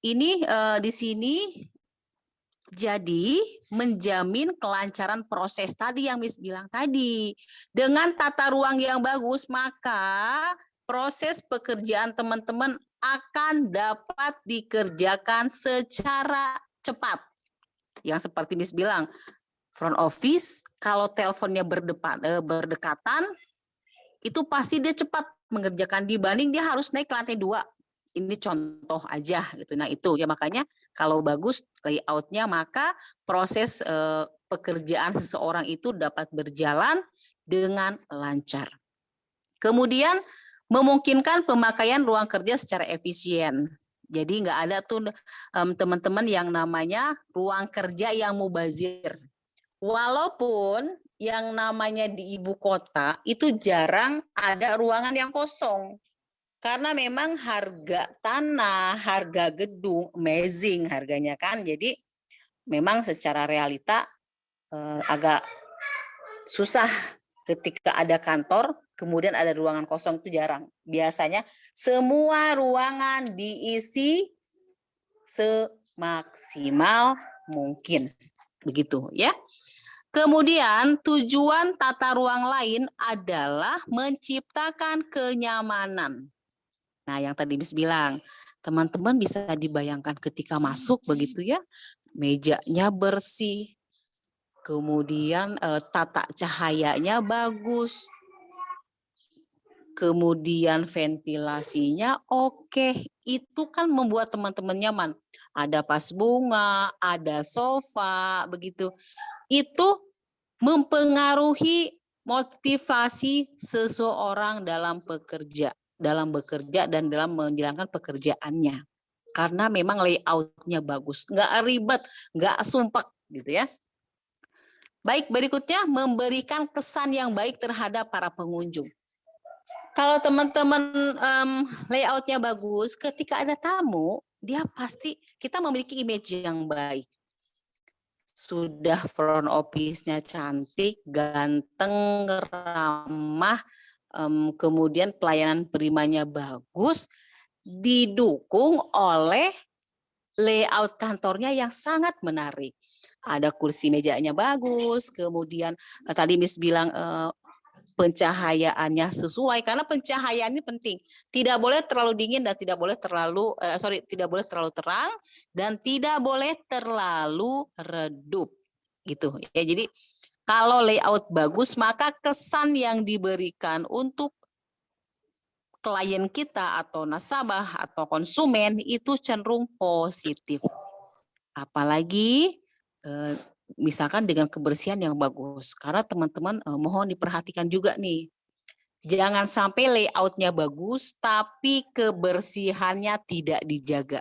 Ini di sini jadi menjamin kelancaran proses tadi yang Miss bilang tadi. Dengan tata ruang yang bagus, maka proses pekerjaan teman-teman akan dapat dikerjakan secara cepat. Yang seperti Miss bilang, front office kalau teleponnya berdekatan, itu pasti dia cepat mengerjakan dibanding dia harus naik ke lantai 2. Ini contoh aja gitu. Nah itu ya makanya kalau bagus layoutnya maka proses pekerjaan seseorang itu dapat berjalan dengan lancar. Kemudian memungkinkan pemakaian ruang kerja secara efisien. Jadi nggak ada tuh teman-teman yang namanya ruang kerja yang mubazir. Walaupun yang namanya di ibu kota itu jarang ada ruangan yang kosong. Karena memang harga tanah, harga gedung amazing harganya kan. Jadi memang secara realita agak susah ketika ada kantor, kemudian ada ruangan kosong itu jarang. Biasanya semua ruangan diisi semaksimal mungkin. Begitu ya. Kemudian tujuan tata ruang lain adalah menciptakan kenyamanan. Nah, yang tadi Miss bilang, teman-teman bisa dibayangkan ketika masuk begitu ya, mejanya bersih, kemudian tata cahayanya bagus, kemudian ventilasinya oke. Itu kan membuat teman-teman nyaman. Ada vas bunga, ada sofa, begitu. Itu mempengaruhi motivasi seseorang dalam bekerja dan dalam menjalankan pekerjaannya. Karena memang layoutnya bagus, nggak ribet, nggak sumpek gitu ya. Baik, berikutnya memberikan kesan yang baik terhadap para pengunjung. Kalau teman-teman layoutnya bagus, ketika ada tamu, dia pasti kita memiliki image yang baik. Sudah front office-nya cantik, ganteng, ramah, kemudian pelayanan perimanya bagus, didukung oleh layout kantornya yang sangat menarik. Ada kursi mejanya bagus, kemudian tadi Miss bilang pencahayaannya sesuai karena pencahayaan ini penting. Tidak boleh terlalu dingin dan tidak boleh tidak boleh terlalu terang dan tidak boleh terlalu redup gitu ya. Jadi kalau layout bagus maka kesan yang diberikan untuk klien kita atau nasabah atau konsumen itu cenderung positif. Apalagi misalkan dengan kebersihan yang bagus. Karena teman-teman mohon diperhatikan juga nih. Jangan sampai layoutnya bagus, tapi kebersihannya tidak dijaga.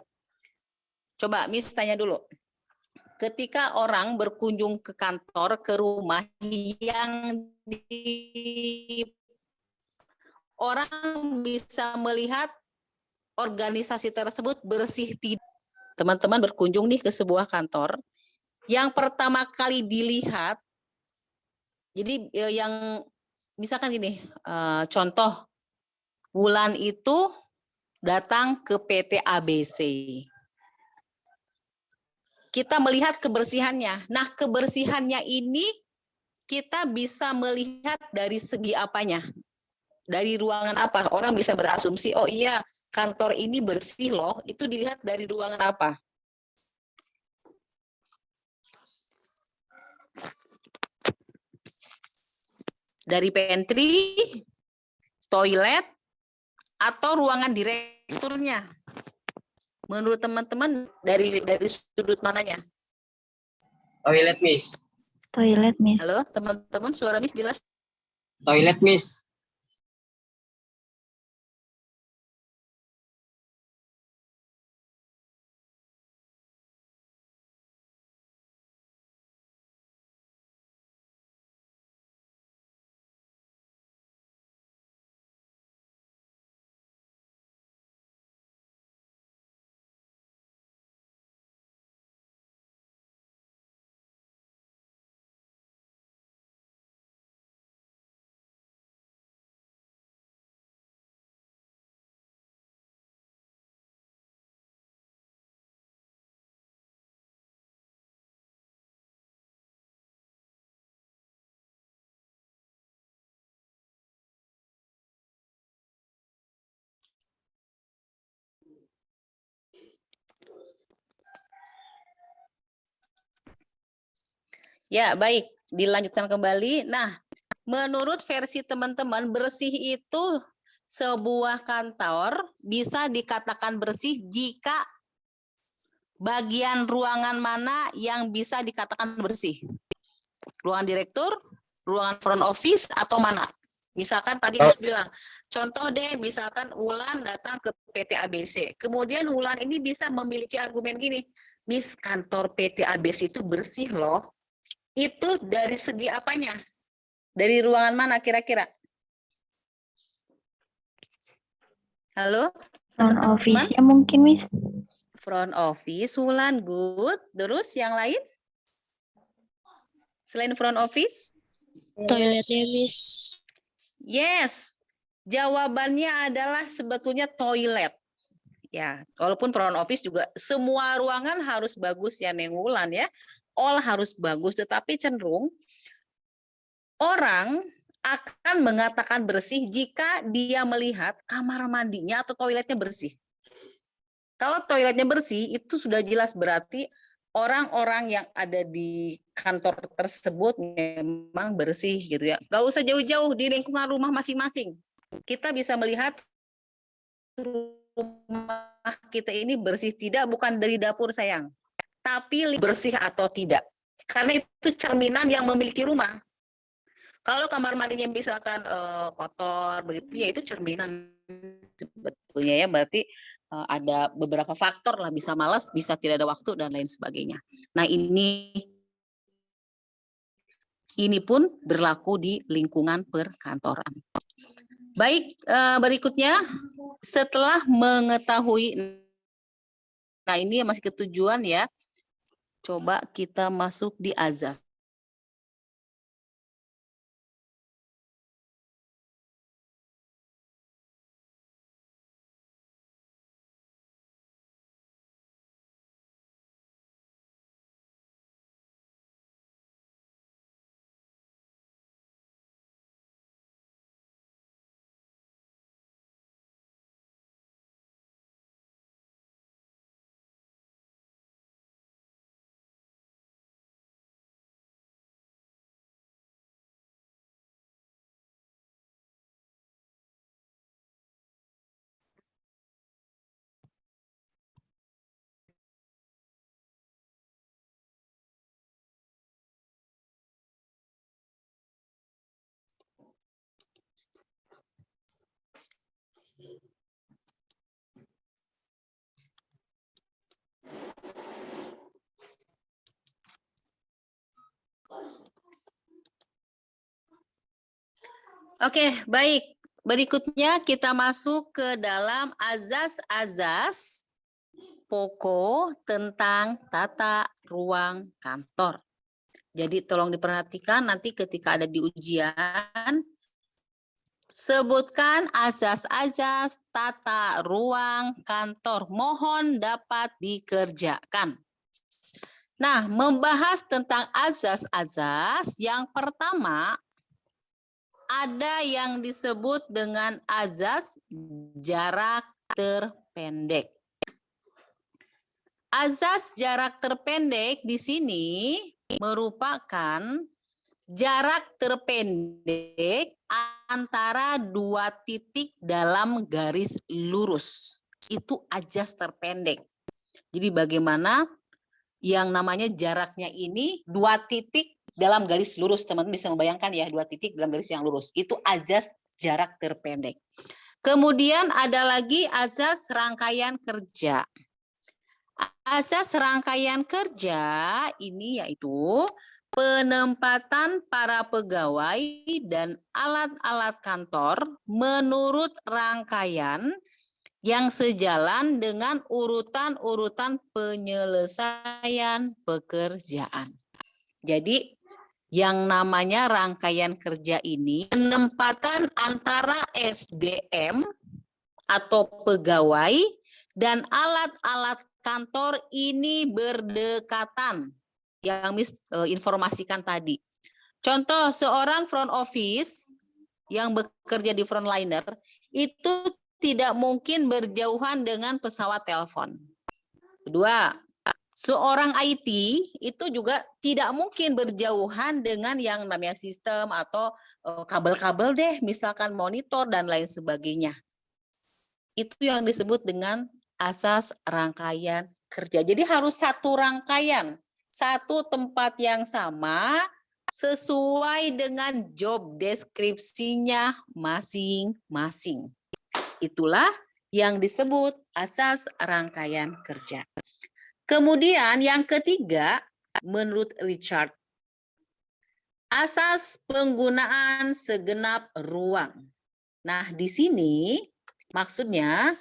Coba Miss tanya dulu. Ketika orang berkunjung ke kantor, ke rumah yang orang bisa melihat organisasi tersebut bersih tidak. Teman-teman berkunjung nih ke sebuah kantor, yang pertama kali dilihat, jadi yang misalkan gini, contoh, Wulan itu datang ke PT ABC. Kita melihat kebersihannya. Nah, kebersihannya ini kita bisa melihat dari segi apanya? Dari ruangan apa? Orang bisa berasumsi, oh iya, kantor ini bersih loh. Itu dilihat dari ruangan apa? Dari pantry, toilet, atau ruangan direkturnya? Menurut teman-teman dari sudut mananya? Toilet, Miss. Toilet, Miss. Halo, teman-teman, suara Miss jelas? Toilet, Miss. Ya, baik. Dilanjutkan kembali. Nah, menurut versi teman-teman, bersih itu sebuah kantor bisa dikatakan bersih jika bagian ruangan mana yang bisa dikatakan bersih? Ruangan direktur, ruangan front office, atau mana? Misalkan tadi Mas bilang, contoh deh, misalkan Wulan datang ke PT ABC. Kemudian Wulan ini bisa memiliki argumen gini, Miss, kantor PT ABC itu bersih loh. Itu dari segi apanya? Dari ruangan mana kira-kira? Halo? Front Teman-teman? office-nya mungkin, Miss. Front office, Wulan, good. Terus yang lain? Selain front office? Toiletnya, Miss. Yes. Jawabannya adalah sebetulnya toilet. Ya, walaupun front office juga semua ruangan harus bagus ya Neng Wulan ya. All harus bagus, tetapi cenderung orang akan mengatakan bersih jika dia melihat kamar mandinya atau toiletnya bersih. Kalau toiletnya bersih, itu sudah jelas berarti orang-orang yang ada di kantor tersebut memang bersih gitu ya. Gak usah jauh-jauh di lingkungan rumah masing-masing. Kita bisa melihat rumah kita ini bersih tidak, bukan dari dapur sayang, tapi bersih atau tidak. Karena itu cerminan yang memiliki rumah. Kalau kamar mandinya misalkan kotor begitu ya, itu cerminan sebetulnya ya, berarti ada beberapa faktor lah, bisa malas, bisa tidak ada waktu dan lain sebagainya. Nah, ini pun berlaku di lingkungan perkantoran. Baik, berikutnya setelah mengetahui, nah ini masih ketujuan ya, coba kita masuk di azas. Oke, baik. Berikutnya kita masuk ke dalam azas-azas pokok tentang tata ruang kantor. Jadi tolong diperhatikan nanti ketika ada di ujian, sebutkan azas-azas tata ruang kantor. Mohon dapat dikerjakan. Nah, membahas tentang azas-azas, yang pertama ada yang disebut dengan azas jarak terpendek. Azas jarak terpendek di sini merupakan jarak terpendek antara dua titik dalam garis lurus. Itu azas terpendek. Jadi bagaimana yang namanya jaraknya ini dua titik dalam garis lurus, teman-teman bisa membayangkan ya, dua titik dalam garis yang lurus. Itu azas jarak terpendek. Kemudian ada lagi azas rangkaian kerja. Azas rangkaian kerja ini yaitu penempatan para pegawai dan alat-alat kantor menurut rangkaian yang sejalan dengan urutan-urutan penyelesaian pekerjaan. Jadi yang namanya rangkaian kerja ini penempatan antara SDM atau pegawai dan alat-alat kantor ini berdekatan yang Miss informasikan tadi. Contoh, seorang front office yang bekerja di frontliner itu tidak mungkin berjauhan dengan pesawat telepon. Kedua, Seorang IT itu juga tidak mungkin berjauhan dengan yang namanya sistem atau kabel-kabel deh, misalkan monitor dan lain sebagainya. Itu yang disebut dengan asas rangkaian kerja. Jadi harus satu rangkaian, satu tempat yang sama, sesuai dengan job deskripsinya masing-masing. Itulah yang disebut asas rangkaian kerja. Kemudian yang ketiga, menurut Richard, asas penggunaan segenap ruang. Nah, di sini maksudnya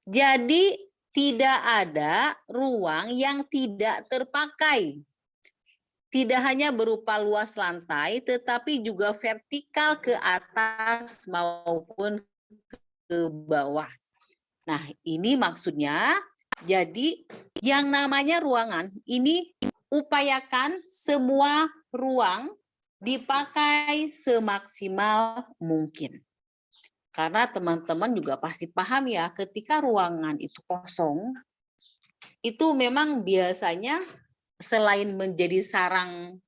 jadi tidak ada ruang yang tidak terpakai. Tidak hanya berupa luas lantai, tetapi juga vertikal ke atas maupun ke bawah. Nah, ini maksudnya jadi yang namanya ruangan ini upayakan semua ruang dipakai semaksimal mungkin. Karena teman-teman juga pasti paham ya, ketika ruangan itu kosong, itu memang biasanya selain menjadi sarang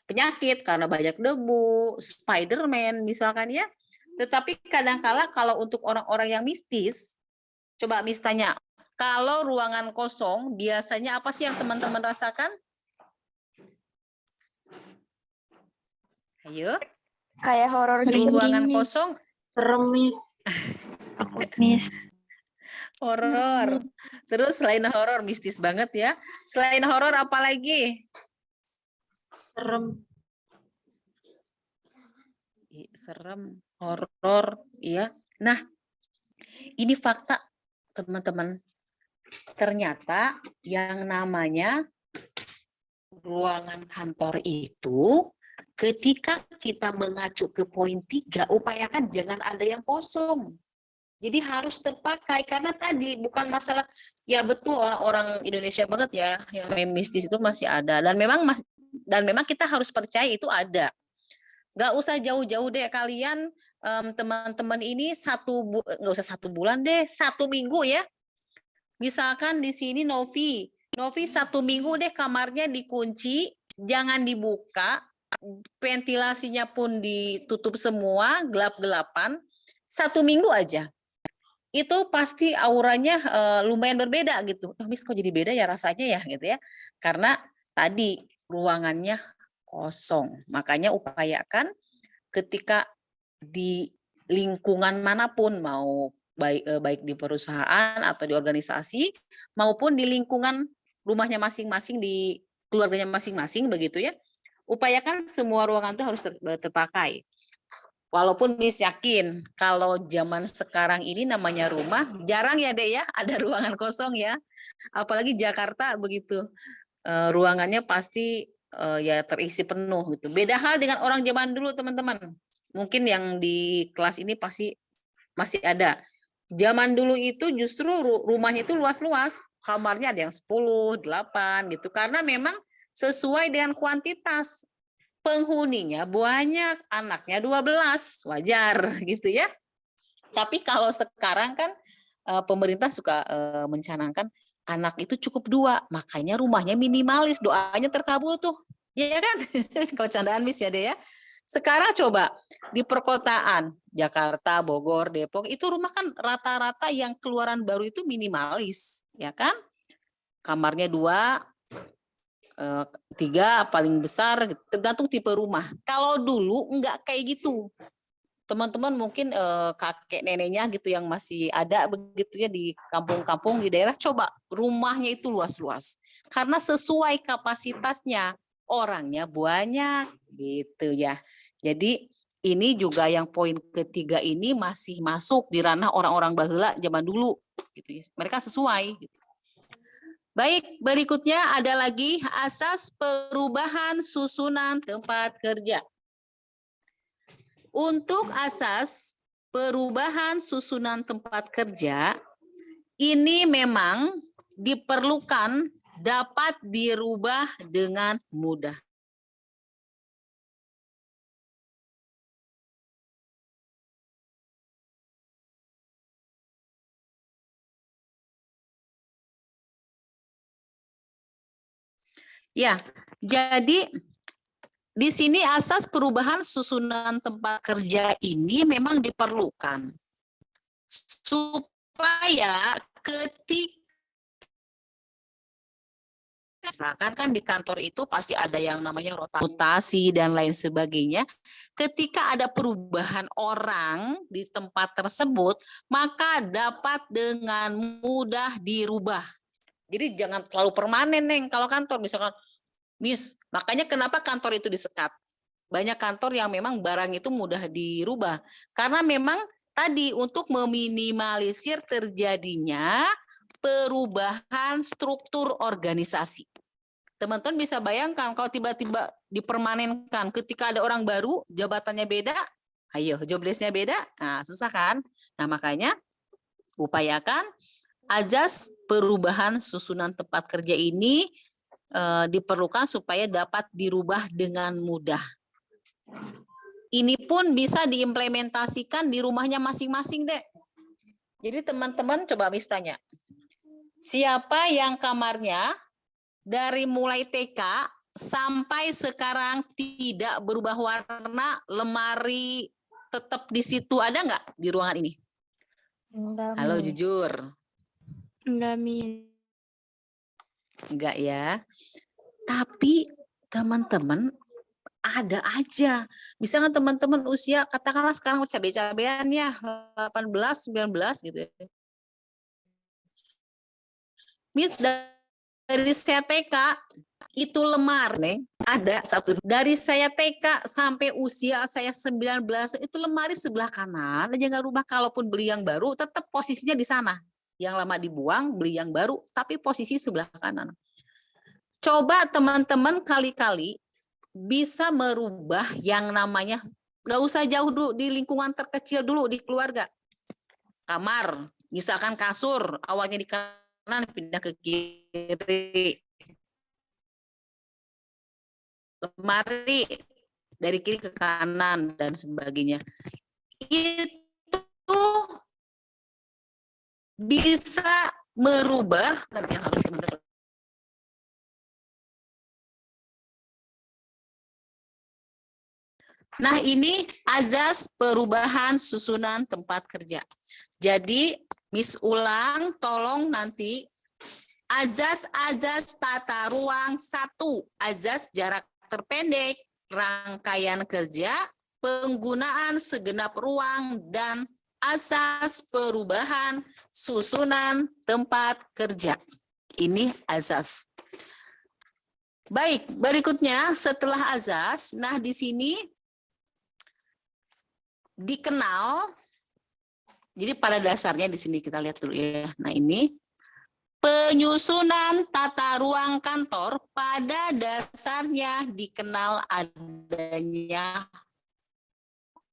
penyakit karena banyak debu, Spiderman misalkan ya, tetapi kadangkala kalau untuk orang-orang yang mistis, coba Miss tanya, kalau ruangan kosong, biasanya apa sih yang teman-teman rasakan? Ayo. Kayak horor Kalau gitu, ruangan Miss. kosong, Serem, Miss. Takut, Miss. horor. Terus selain horor, mistis banget ya. Selain horor apa lagi? Serem. Serem, horor, iya. Nah, ini fakta, teman-teman. Ternyata yang namanya ruangan kantor itu ketika kita mengacu ke poin 3, upayakan jangan ada yang kosong. Jadi harus terpakai karena tadi bukan masalah ya betul orang-orang Indonesia banget ya yang mistis itu masih ada dan memang kita harus percaya itu ada. Nggak usah jauh-jauh deh kalian teman-teman ini nggak usah 1 bulan deh, 1 minggu ya. Misalkan di sini Novi 1 minggu deh kamarnya dikunci, jangan dibuka, ventilasinya pun ditutup semua, gelap-gelapan, 1 minggu aja. Itu pasti auranya lumayan berbeda gitu. Miss kok jadi beda ya rasanya ya gitu ya. Karena tadi ruangannya kosong. Makanya upayakan ketika di lingkungan manapun mau baik di perusahaan atau di organisasi maupun di lingkungan rumahnya masing-masing di keluarganya masing-masing begitu ya. Upayakan semua ruangan itu harus terpakai. Walaupun Miss yakin kalau zaman sekarang ini namanya rumah jarang ya Dek ya ada ruangan kosong ya. Apalagi Jakarta begitu. Ruangannya pasti ya terisi penuh gitu. Beda hal dengan orang zaman dulu teman-teman. Mungkin yang di kelas ini pasti masih ada. Zaman dulu itu justru rumahnya itu luas-luas. Kamarnya ada yang 10, 8 gitu. Karena memang sesuai dengan kuantitas. Penghuninya banyak, anaknya 12, wajar gitu ya. Tapi kalau sekarang kan pemerintah suka mencanangkan anak itu cukup 2, makanya rumahnya minimalis, doanya terkabul tuh. Ya kan? Kalau candaan Miss ya deh ya. Sekarang coba di perkotaan, Jakarta, Bogor, Depok, itu rumah kan rata-rata yang keluaran baru itu minimalis, ya kan? Kamarnya 2, 3 paling besar, tergantung tipe rumah. Kalau dulu enggak kayak gitu. Teman-teman mungkin kakek neneknya gitu yang masih ada begitu ya di kampung-kampung di daerah, coba rumahnya itu luas-luas. Karena sesuai kapasitasnya, orangnya banyak gitu ya. Jadi ini juga yang poin ketiga ini masih masuk di ranah orang-orang baheula zaman dulu gitu ya. Mereka sesuai gitu. Baik, berikutnya ada lagi asas perubahan susunan tempat kerja. Untuk asas perubahan susunan tempat kerja, ini memang diperlukan dapat dirubah dengan mudah. Ya, jadi di sini asas perubahan susunan tempat kerja ini memang diperlukan supaya ketika misalkan kan di kantor itu pasti ada yang namanya rotasi dan lain sebagainya. Ketika ada perubahan orang di tempat tersebut, maka dapat dengan mudah dirubah. Jadi jangan terlalu permanen, Neng. Kalau kantor misalkan, Miss, makanya kenapa kantor itu disekat? Banyak kantor yang memang barang itu mudah dirubah. Karena memang tadi untuk meminimalisir terjadinya perubahan struktur organisasi. Teman-teman bisa bayangkan kalau tiba-tiba dipermanenkan ketika ada orang baru, jabatannya beda, ayo jobless-nya beda, nah susah kan? Nah makanya upayakan azas perubahan susunan tempat kerja ini diperlukan supaya dapat dirubah dengan mudah. Ini pun bisa diimplementasikan di rumahnya masing-masing, Dek. Jadi teman-teman coba misalnya, siapa yang kamarnya dari mulai TK sampai sekarang tidak berubah warna, lemari tetap di situ, ada nggak di ruangan ini? Enggak, Halo, Miss. jujur. Enggak, Miss. Enggak ya. Tapi teman-teman ada aja. Misalnya teman-teman usia katakanlah sekarang cabai-cabean ya 18, 19 gitu ya. Miss dari saya TK itu lemari nih, ada satu dari saya TK sampai usia saya 19 itu lemari sebelah kanan aja nggak rubah, kalaupun beli yang baru tetap posisinya di sana. Yang lama dibuang, beli yang baru tapi posisi sebelah kanan. Coba teman-teman kali-kali bisa merubah yang namanya, nggak usah jauh dulu, di lingkungan terkecil dulu di keluarga. Kamar, misalkan kasur awalnya di kanan pindah ke kiri, lemari dari kiri ke kanan dan sebagainya. Itu bisa merubah yang harus teman-teman. Nah, ini azas perubahan susunan tempat kerja. Jadi, Miss ulang, tolong nanti azas-azas tata ruang 1, azas jarak terpendek, rangkaian kerja, penggunaan segenap ruang, dan asas perubahan susunan tempat kerja. Ini azas. Baik, berikutnya setelah azas, nah di sini dikenal, jadi pada dasarnya di sini kita lihat dulu ya. Nah ini penyusunan tata ruang kantor pada dasarnya dikenal adanya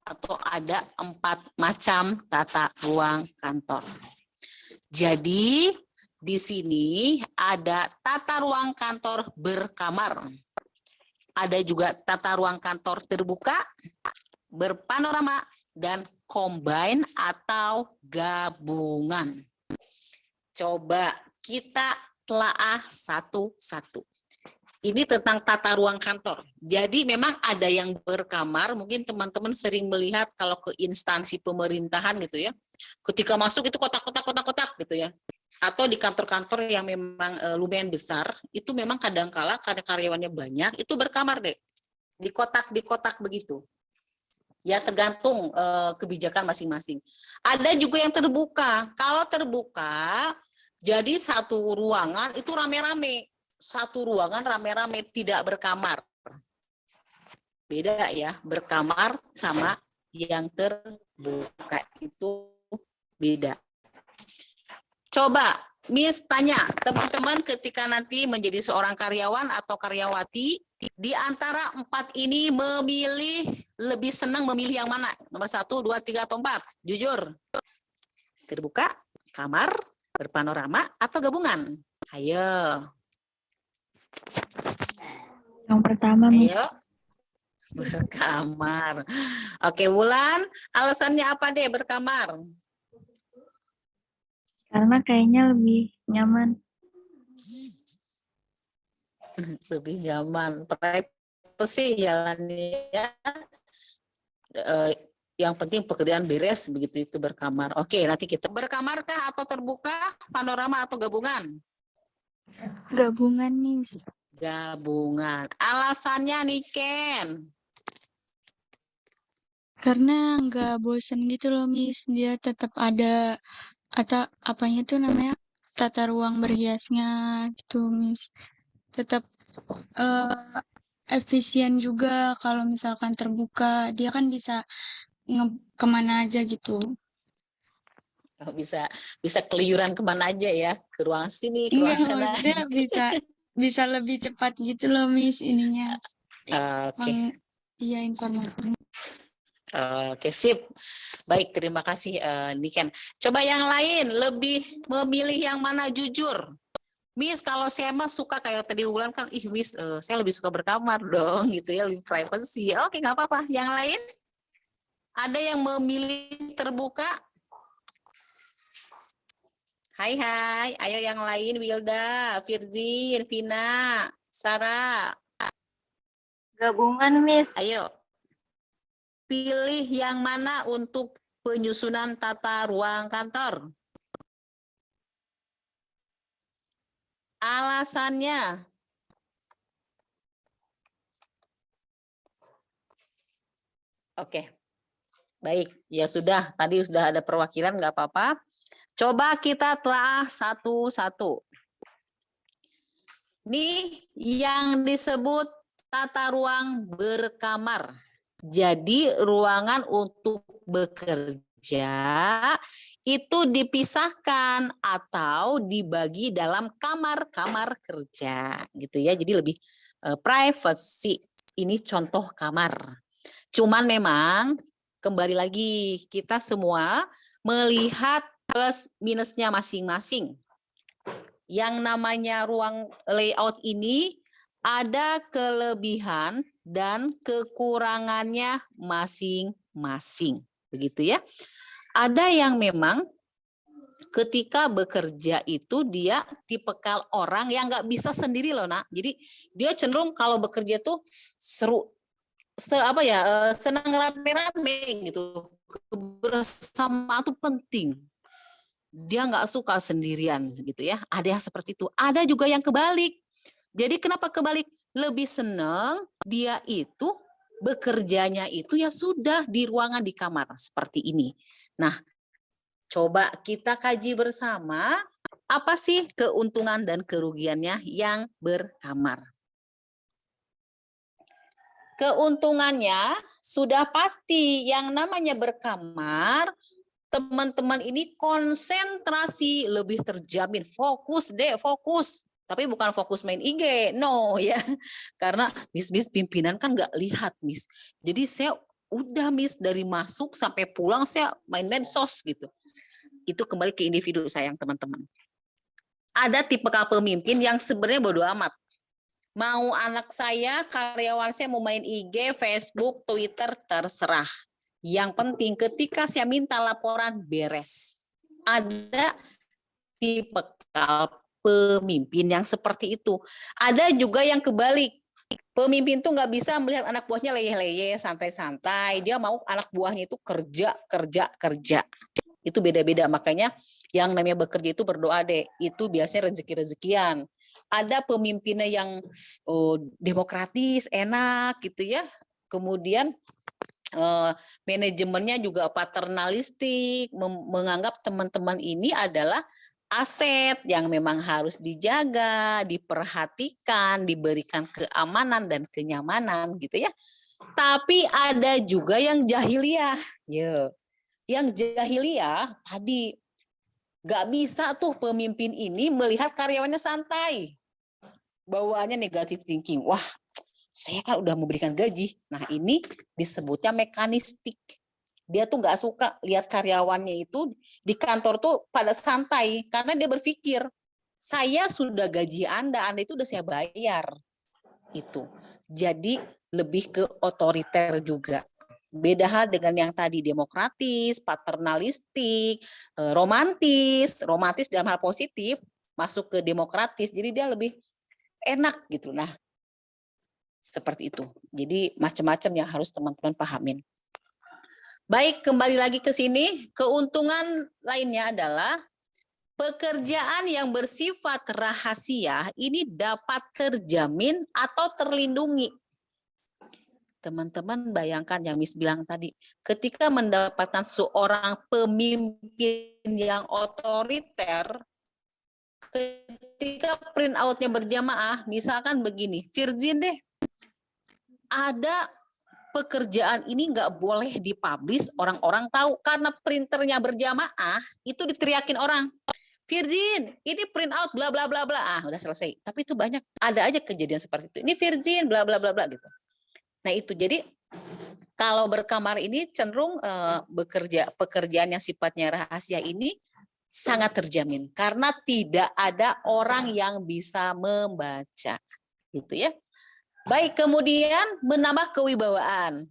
atau ada 4 macam tata ruang kantor. Jadi di sini ada tata ruang kantor berkamar. Ada juga tata ruang kantor terbuka, berpanorama, dan combine atau gabungan. Coba kita telaah satu-satu. Ini tentang tata ruang kantor. Jadi memang ada yang berkamar, mungkin teman-teman sering melihat kalau ke instansi pemerintahan gitu ya. Ketika masuk itu kotak-kotak gitu ya. Atau di kantor-kantor yang memang lumayan besar, itu memang kadang-kala karena karyawannya banyak, itu berkamar deh. Di kotak begitu. Ya tergantung kebijakan masing-masing. Ada juga yang terbuka. Kalau terbuka, jadi satu ruangan itu rame-rame. Satu ruangan rame-rame, tidak berkamar. Beda ya, berkamar sama yang terbuka itu beda. Coba Miss tanya teman-teman ketika nanti menjadi seorang karyawan atau karyawati, di antara 4 ini lebih senang memilih yang mana? Nomor 1, 2, 3, atau 4? Jujur. Terbuka, kamar, berpanorama, atau gabungan? Ayo. Yang pertama, Miss. Ayo. Berkamar. Oke, Wulan, alasannya apa deh berkamar? Karena kayaknya lebih nyaman. lebih nyaman. Privacy jalannya ya. Yang penting pekerjaan beres begitu itu berkamar. Oke, nanti kita berkamarkah atau terbuka, panorama atau gabungan? Gabungan, Miss. Gabungan. Alasannya nih Ken. Karena nggak bosen gitu loh, Miss. Dia tetap ada atau apanya tuh namanya tata ruang berhiasnya gitu, Miss. Tetap efisien juga kalau misalkan terbuka. Dia kan bisa kemana aja gitu. Oh, bisa keluyuran kemana aja ya, ke ruang sini, ke ruang Enggak, sana. maksudnya bisa lebih cepat gitu loh, Miss, ininya. Oke. Iya, informasinya. Oke, sip. Baik, terima kasih Niken. Coba yang lain, lebih memilih yang mana jujur? Miss, kalau saya mah suka kayak tadi Wulan kan, Miss, saya lebih suka berkamar dong, gitu ya, lebih privacy. Oke, nggak apa-apa. Yang lain, ada yang memilih terbuka? Hai, ayo yang lain, Wilda, Virzin, Vina, Sarah. Gabungan, Miss. Ayo, pilih yang mana untuk penyusunan tata ruang kantor. Alasannya. Oke, baik. Ya sudah, tadi sudah ada perwakilan, nggak apa-apa. Coba kita telah satu-satu. Nih yang disebut tata ruang berkamar. Jadi ruangan untuk bekerja itu dipisahkan atau dibagi dalam kamar-kamar kerja gitu ya. Jadi lebih privacy. Ini contoh kamar. Cuman memang kembali lagi kita semua melihat plus minusnya masing-masing. Yang namanya ruang layout ini ada kelebihan dan kekurangannya masing-masing. Begitu ya. Ada yang memang ketika bekerja itu dia tipikal orang yang nggak bisa sendiri loh, Nak. Jadi dia cenderung kalau bekerja tuh seru, senang rame-rame gitu. Kebersamaan itu penting. Dia nggak suka sendirian gitu ya. Ada yang seperti itu. Ada juga yang kebalik. Jadi kenapa kebalik? Lebih senang dia itu bekerjanya itu ya sudah di ruangan di kamar seperti ini. Nah, coba kita kaji bersama apa sih keuntungan dan kerugiannya yang berkamar. Keuntungannya sudah pasti yang namanya berkamar, teman-teman ini konsentrasi lebih terjamin, fokus deh, fokus. Tapi bukan fokus main IG, no ya. Karena Miss pimpinan kan nggak lihat Miss. Jadi saya udah Miss dari masuk sampai pulang saya main medsos gitu. Itu kembali ke individu sayang teman-teman. Ada tipe pemimpin yang sebenarnya bodo amat. Mau anak saya, karyawan saya mau main IG, Facebook, Twitter, terserah. Yang penting ketika saya minta laporan beres. Ada tipe pemimpin yang seperti itu. Ada juga yang kebalik. Pemimpin tuh nggak bisa melihat anak buahnya leyeh-leyeh, santai-santai. Dia mau anak buahnya itu kerja. Itu beda-beda. Makanya yang namanya bekerja itu berdoa deh. Itu biasanya rezeki-rezekian. Ada pemimpinnya yang demokratis, enak gitu ya. Kemudian manajemennya juga paternalistik, menganggap teman-teman ini adalah aset yang memang harus dijaga, diperhatikan, diberikan keamanan dan kenyamanan gitu ya. Tapi ada juga yang jahiliyah. Yang jahiliyah tadi nggak bisa tuh pemimpin ini melihat karyawannya santai. Bawaannya negatif thinking. Wah, saya kan udah memberikan gaji. Nah, ini disebutnya mekanistik. Dia tuh nggak suka lihat karyawannya itu di kantor tuh pada santai. Karena dia berpikir, saya sudah gaji Anda itu udah saya bayar. Itu. Jadi lebih ke otoriter juga. Beda hal dengan yang tadi demokratis, paternalistik, romantis dalam hal positif, masuk ke demokratis. Jadi dia lebih enak gitu. Nah, seperti itu. Jadi macam-macam yang harus teman-teman pahamin. Baik, kembali lagi ke sini. Keuntungan lainnya adalah pekerjaan yang bersifat rahasia ini dapat terjamin atau terlindungi. Teman-teman bayangkan yang Miss bilang tadi, ketika mendapatkan seorang pemimpin yang otoriter, ketika print out-nya berjamaah, misalkan begini, Virgin deh, ada pekerjaan ini nggak boleh dipublish, orang-orang tahu, karena printernya berjamaah, itu diteriakin orang. Virgin, ini print out bla bla bla bla, udah selesai. Tapi itu banyak, ada aja kejadian seperti itu. Ini Virgin bla bla bla bla gitu. Nah itu jadi kalau berkamar ini cenderung pekerjaan yang sifatnya rahasia ini sangat terjamin karena tidak ada orang yang bisa membaca, gitu ya. Baik, kemudian menambah kewibawaan.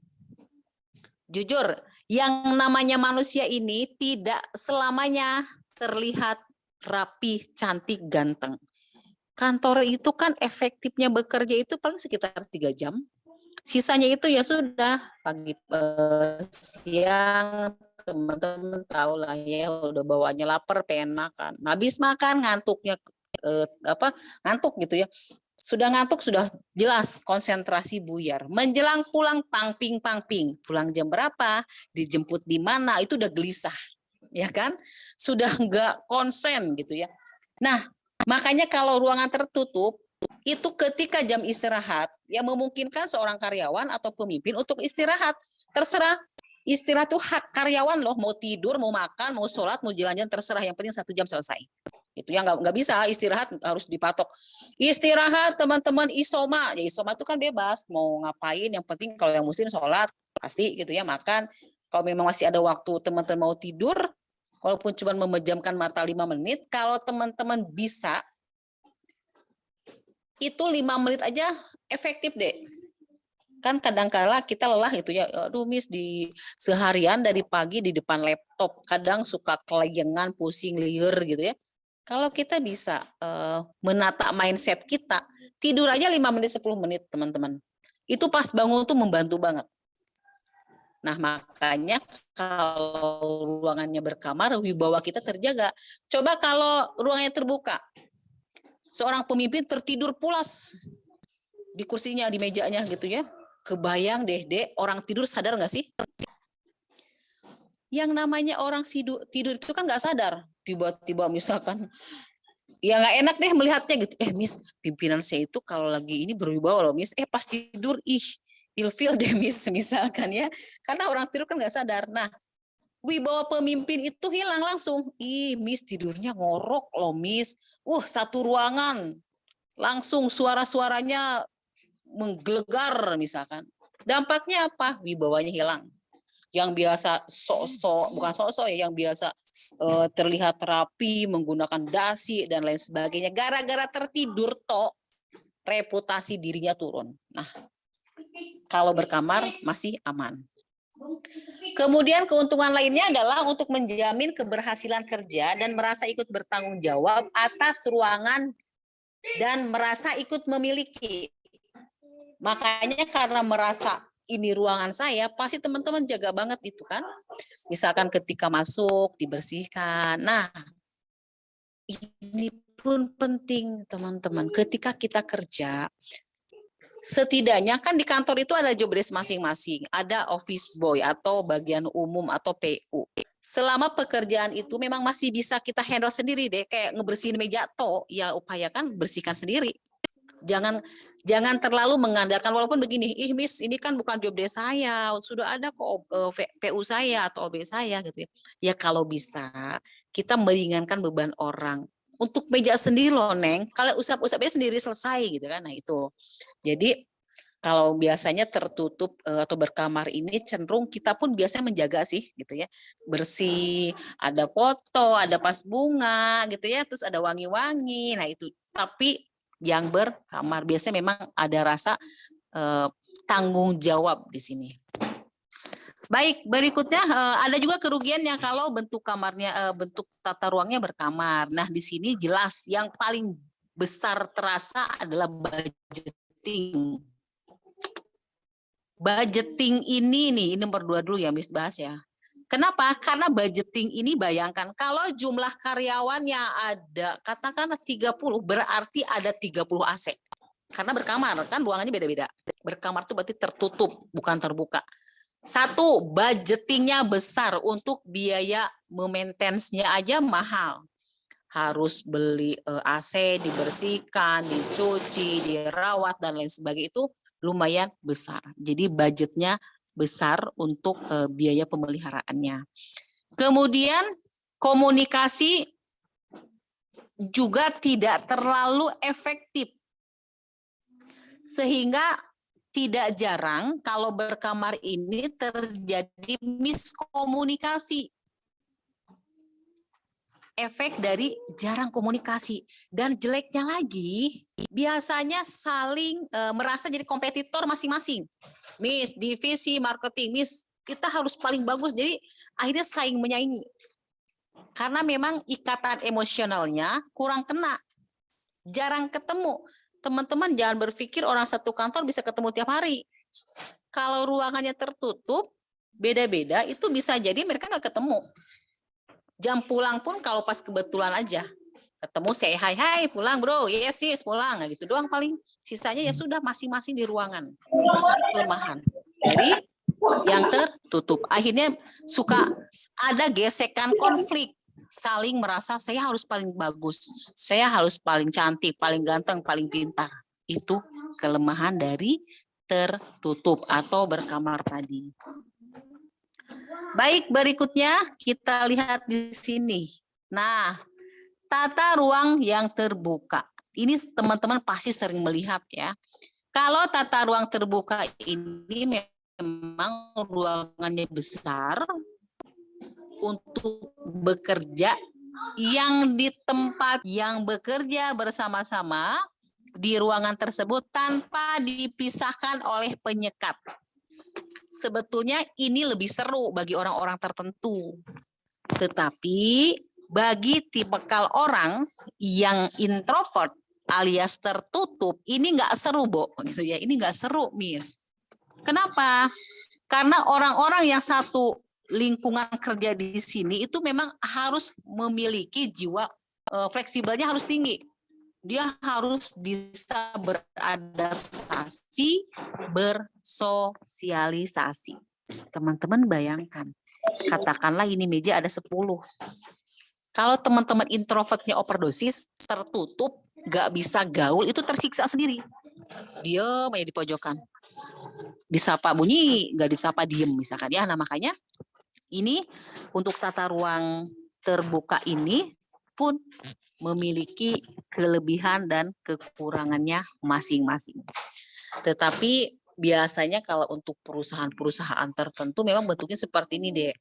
Jujur, yang namanya manusia ini tidak selamanya terlihat rapi, cantik, ganteng. Kantor itu kan efektifnya bekerja itu paling sekitar 3 jam. Sisanya itu ya sudah pagi siang teman-teman tahu lah ya udah bawaannya lapar pengen makan. Habis makan ngantuknya ngantuk gitu ya. Sudah ngantuk sudah jelas konsentrasi buyar. Menjelang pulang pangping. Pulang jam berapa? Dijemput di mana? Itu udah gelisah. Ya kan? Sudah enggak konsen gitu ya. Nah, makanya kalau ruangan tertutup itu ketika jam istirahat yang memungkinkan seorang karyawan atau pemimpin untuk istirahat. Terserah, istirahat itu hak karyawan loh, mau tidur, mau makan, mau sholat, mau jalan-jalan, terserah, yang penting 1 jam selesai. Itu yang nggak bisa istirahat harus dipatok. Istirahat teman-teman isoma, ya isoma itu kan bebas mau ngapain, yang penting kalau yang muslim sholat pasti gitu ya, makan. Kalau memang masih ada waktu teman-teman mau tidur, walaupun cuma memejamkan mata 5 menit, kalau teman-teman bisa itu 5 menit aja efektif deh. Kan kadang-kala kita lelah gitu ya, aduh Miss di seharian dari pagi di depan laptop, kadang suka kelayangan, pusing, liur gitu ya. Kalau kita bisa menata mindset kita, tidur aja 5 menit, 10 menit teman-teman. Itu pas bangun tuh membantu banget. Nah makanya kalau ruangannya berkamar, wibawa kita terjaga. Coba kalau ruangannya terbuka, seorang pemimpin tertidur pulas di kursinya, di mejanya gitu ya. Kebayang deh, orang tidur sadar nggak sih? Yang namanya orang tidur itu kan nggak sadar. Tiba-tiba misalkan, ya nggak enak deh melihatnya gitu. Miss, pimpinan saya itu kalau lagi ini berwibawa loh Miss. Pas tidur, ilfil deh Miss, misalkan ya. Karena orang tidur kan nggak sadar. Nah, wibawa pemimpin itu hilang langsung. Miss tidurnya ngorok loh Miss. Satu ruangan langsung suara-suaranya menggelegar misalkan. Dampaknya apa? Wibawanya hilang. Yang biasa sok-sok, bukan sok-sok ya, yang biasa terlihat rapi, menggunakan dasi dan lain sebagainya. Gara-gara tertidur toh, reputasi dirinya turun. Nah, kalau berkamar masih aman. Kemudian keuntungan lainnya adalah untuk menjamin keberhasilan kerja dan merasa ikut bertanggung jawab atas ruangan dan merasa ikut memiliki. Makanya karena merasa ini ruangan saya, pasti teman-teman jaga banget itu kan. Misalkan ketika masuk, dibersihkan. Nah, ini pun penting teman-teman. Ketika kita kerja, setidaknya kan di kantor itu ada job desk masing-masing. Ada office boy atau bagian umum atau PU. Selama pekerjaan itu memang masih bisa kita handle sendiri deh. Kayak ngebersihin meja toh, ya upayakan bersihkan sendiri. Jangan terlalu mengandalkan, walaupun begini, Miss ini kan bukan job desk saya, sudah ada kok PU saya atau OB saya gitu ya. Ya kalau bisa kita meringankan beban orang. Untuk meja sendiri loh Neng, kalau usap-usapnya sendiri selesai gitu kan. Nah itu. Jadi kalau biasanya tertutup atau berkamar ini cenderung kita pun biasanya menjaga sih gitu ya. Bersih, ada foto, ada vas bunga gitu ya, terus ada wangi-wangi. Nah itu. Tapi yang berkamar biasanya memang ada rasa tanggung jawab di sini. Baik, berikutnya ada juga kerugiannya kalau bentuk kamarnya, bentuk tata ruangnya berkamar. Nah, di sini jelas yang paling besar terasa adalah budgeting. Budgeting ini nomor 2 dulu ya Miss bahas ya. Kenapa? Karena budgeting ini bayangkan kalau jumlah karyawannya ada katakanlah 30 berarti ada 30 AC. Karena berkamar kan ruangannya beda-beda. Berkamar itu berarti tertutup bukan terbuka. 1, budgetingnya besar untuk biaya maintenance-nya aja mahal. Harus beli AC, dibersihkan, dicuci, dirawat dan lain sebagainya itu lumayan besar. Jadi budgetnya besar untuk biaya pemeliharaannya. Kemudian komunikasi juga tidak terlalu efektif. Sehingga tidak jarang kalau berkamar ini terjadi miskomunikasi. Efek dari jarang komunikasi. Dan jeleknya lagi, biasanya saling merasa jadi kompetitor masing-masing. Miss, divisi marketing, Miss, kita harus paling bagus. Jadi akhirnya saing menyaingi. Karena memang ikatan emosionalnya kurang kena. Jarang ketemu. Teman-teman jangan berpikir orang satu kantor bisa ketemu tiap hari. Kalau ruangannya tertutup, beda-beda, itu bisa jadi mereka nggak ketemu. Jam pulang pun kalau pas kebetulan aja ketemu say hai pulang bro, yes pulang, nah gitu doang paling. Sisanya ya sudah masing-masing di ruangan. Kelemahan dari yang tertutup. Akhirnya suka ada gesekan konflik, saling merasa saya harus paling bagus, saya harus paling cantik, paling ganteng, paling pintar. Itu kelemahan dari tertutup atau berkamar tadi. Baik, berikutnya kita lihat di sini. Nah, tata ruang yang terbuka. Ini teman-teman pasti sering melihat ya. Kalau tata ruang terbuka ini memang ruangannya besar untuk bekerja yang di tempat yang bekerja bersama-sama di ruangan tersebut tanpa dipisahkan oleh penyekat. Sebetulnya ini lebih seru bagi orang-orang tertentu. Tetapi bagi tipikal orang yang introvert alias tertutup, ini nggak seru, Bo. Gitu ya. Ini nggak seru, Miss. Kenapa? Karena orang-orang yang satu lingkungan kerja di sini itu memang harus memiliki jiwa fleksibelnya harus tinggi. Dia harus bisa beradaptasi, bersosialisasi. Teman-teman bayangkan, katakanlah ini meja ada 10. Kalau teman-teman introvertnya overdosis, tertutup, nggak bisa gaul, itu tersiksa sendiri. Diam aja di pojokan. Disapa bunyi, nggak disapa diem misalkan. Ya, nah makanya ini untuk tata ruang terbuka ini pun memiliki kelebihan dan kekurangannya masing-masing. Tetapi biasanya kalau untuk perusahaan-perusahaan tertentu memang bentuknya seperti ini, Dek.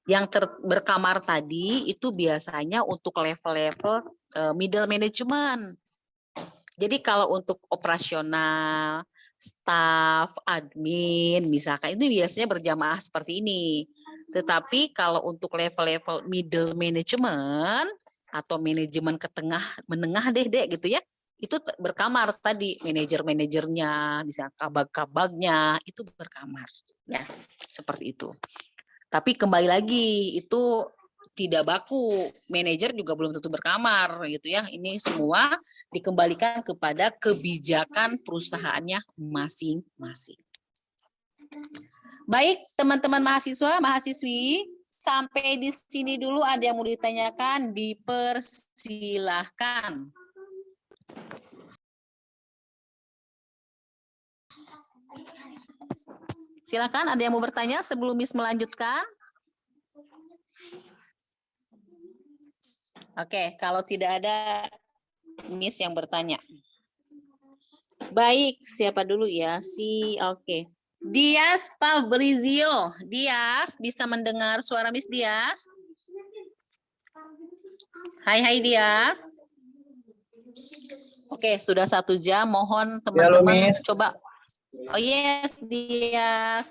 Yang berkamar tadi itu biasanya untuk level-level middle management. Jadi kalau untuk operasional, staff, admin, misalkan itu biasanya berjamaah seperti ini. Tetapi kalau untuk level-level middle management atau manajemen ke tengah, menengah deh gitu ya, itu berkamar tadi, manajer-manajernya, bisa kabag-kabagnya, itu berkamar. Ya, seperti itu. Tapi kembali lagi, itu tidak baku, manajer juga belum tentu berkamar gitu ya. Ini semua dikembalikan kepada kebijakan perusahaannya masing-masing. Baik, teman-teman mahasiswa, mahasiswi, sampai di sini dulu ada yang mau ditanyakan, dipersilahkan. Silakan, ada yang mau bertanya sebelum Miss melanjutkan? Oke, kalau tidak ada Miss yang bertanya. Baik, siapa dulu ya? Oke. Dias Fabrizio. Dias, bisa mendengar suara Miss Dias? Hai Dias. Oke, sudah 1 jam. Mohon teman-teman coba. Oh yes, Dias.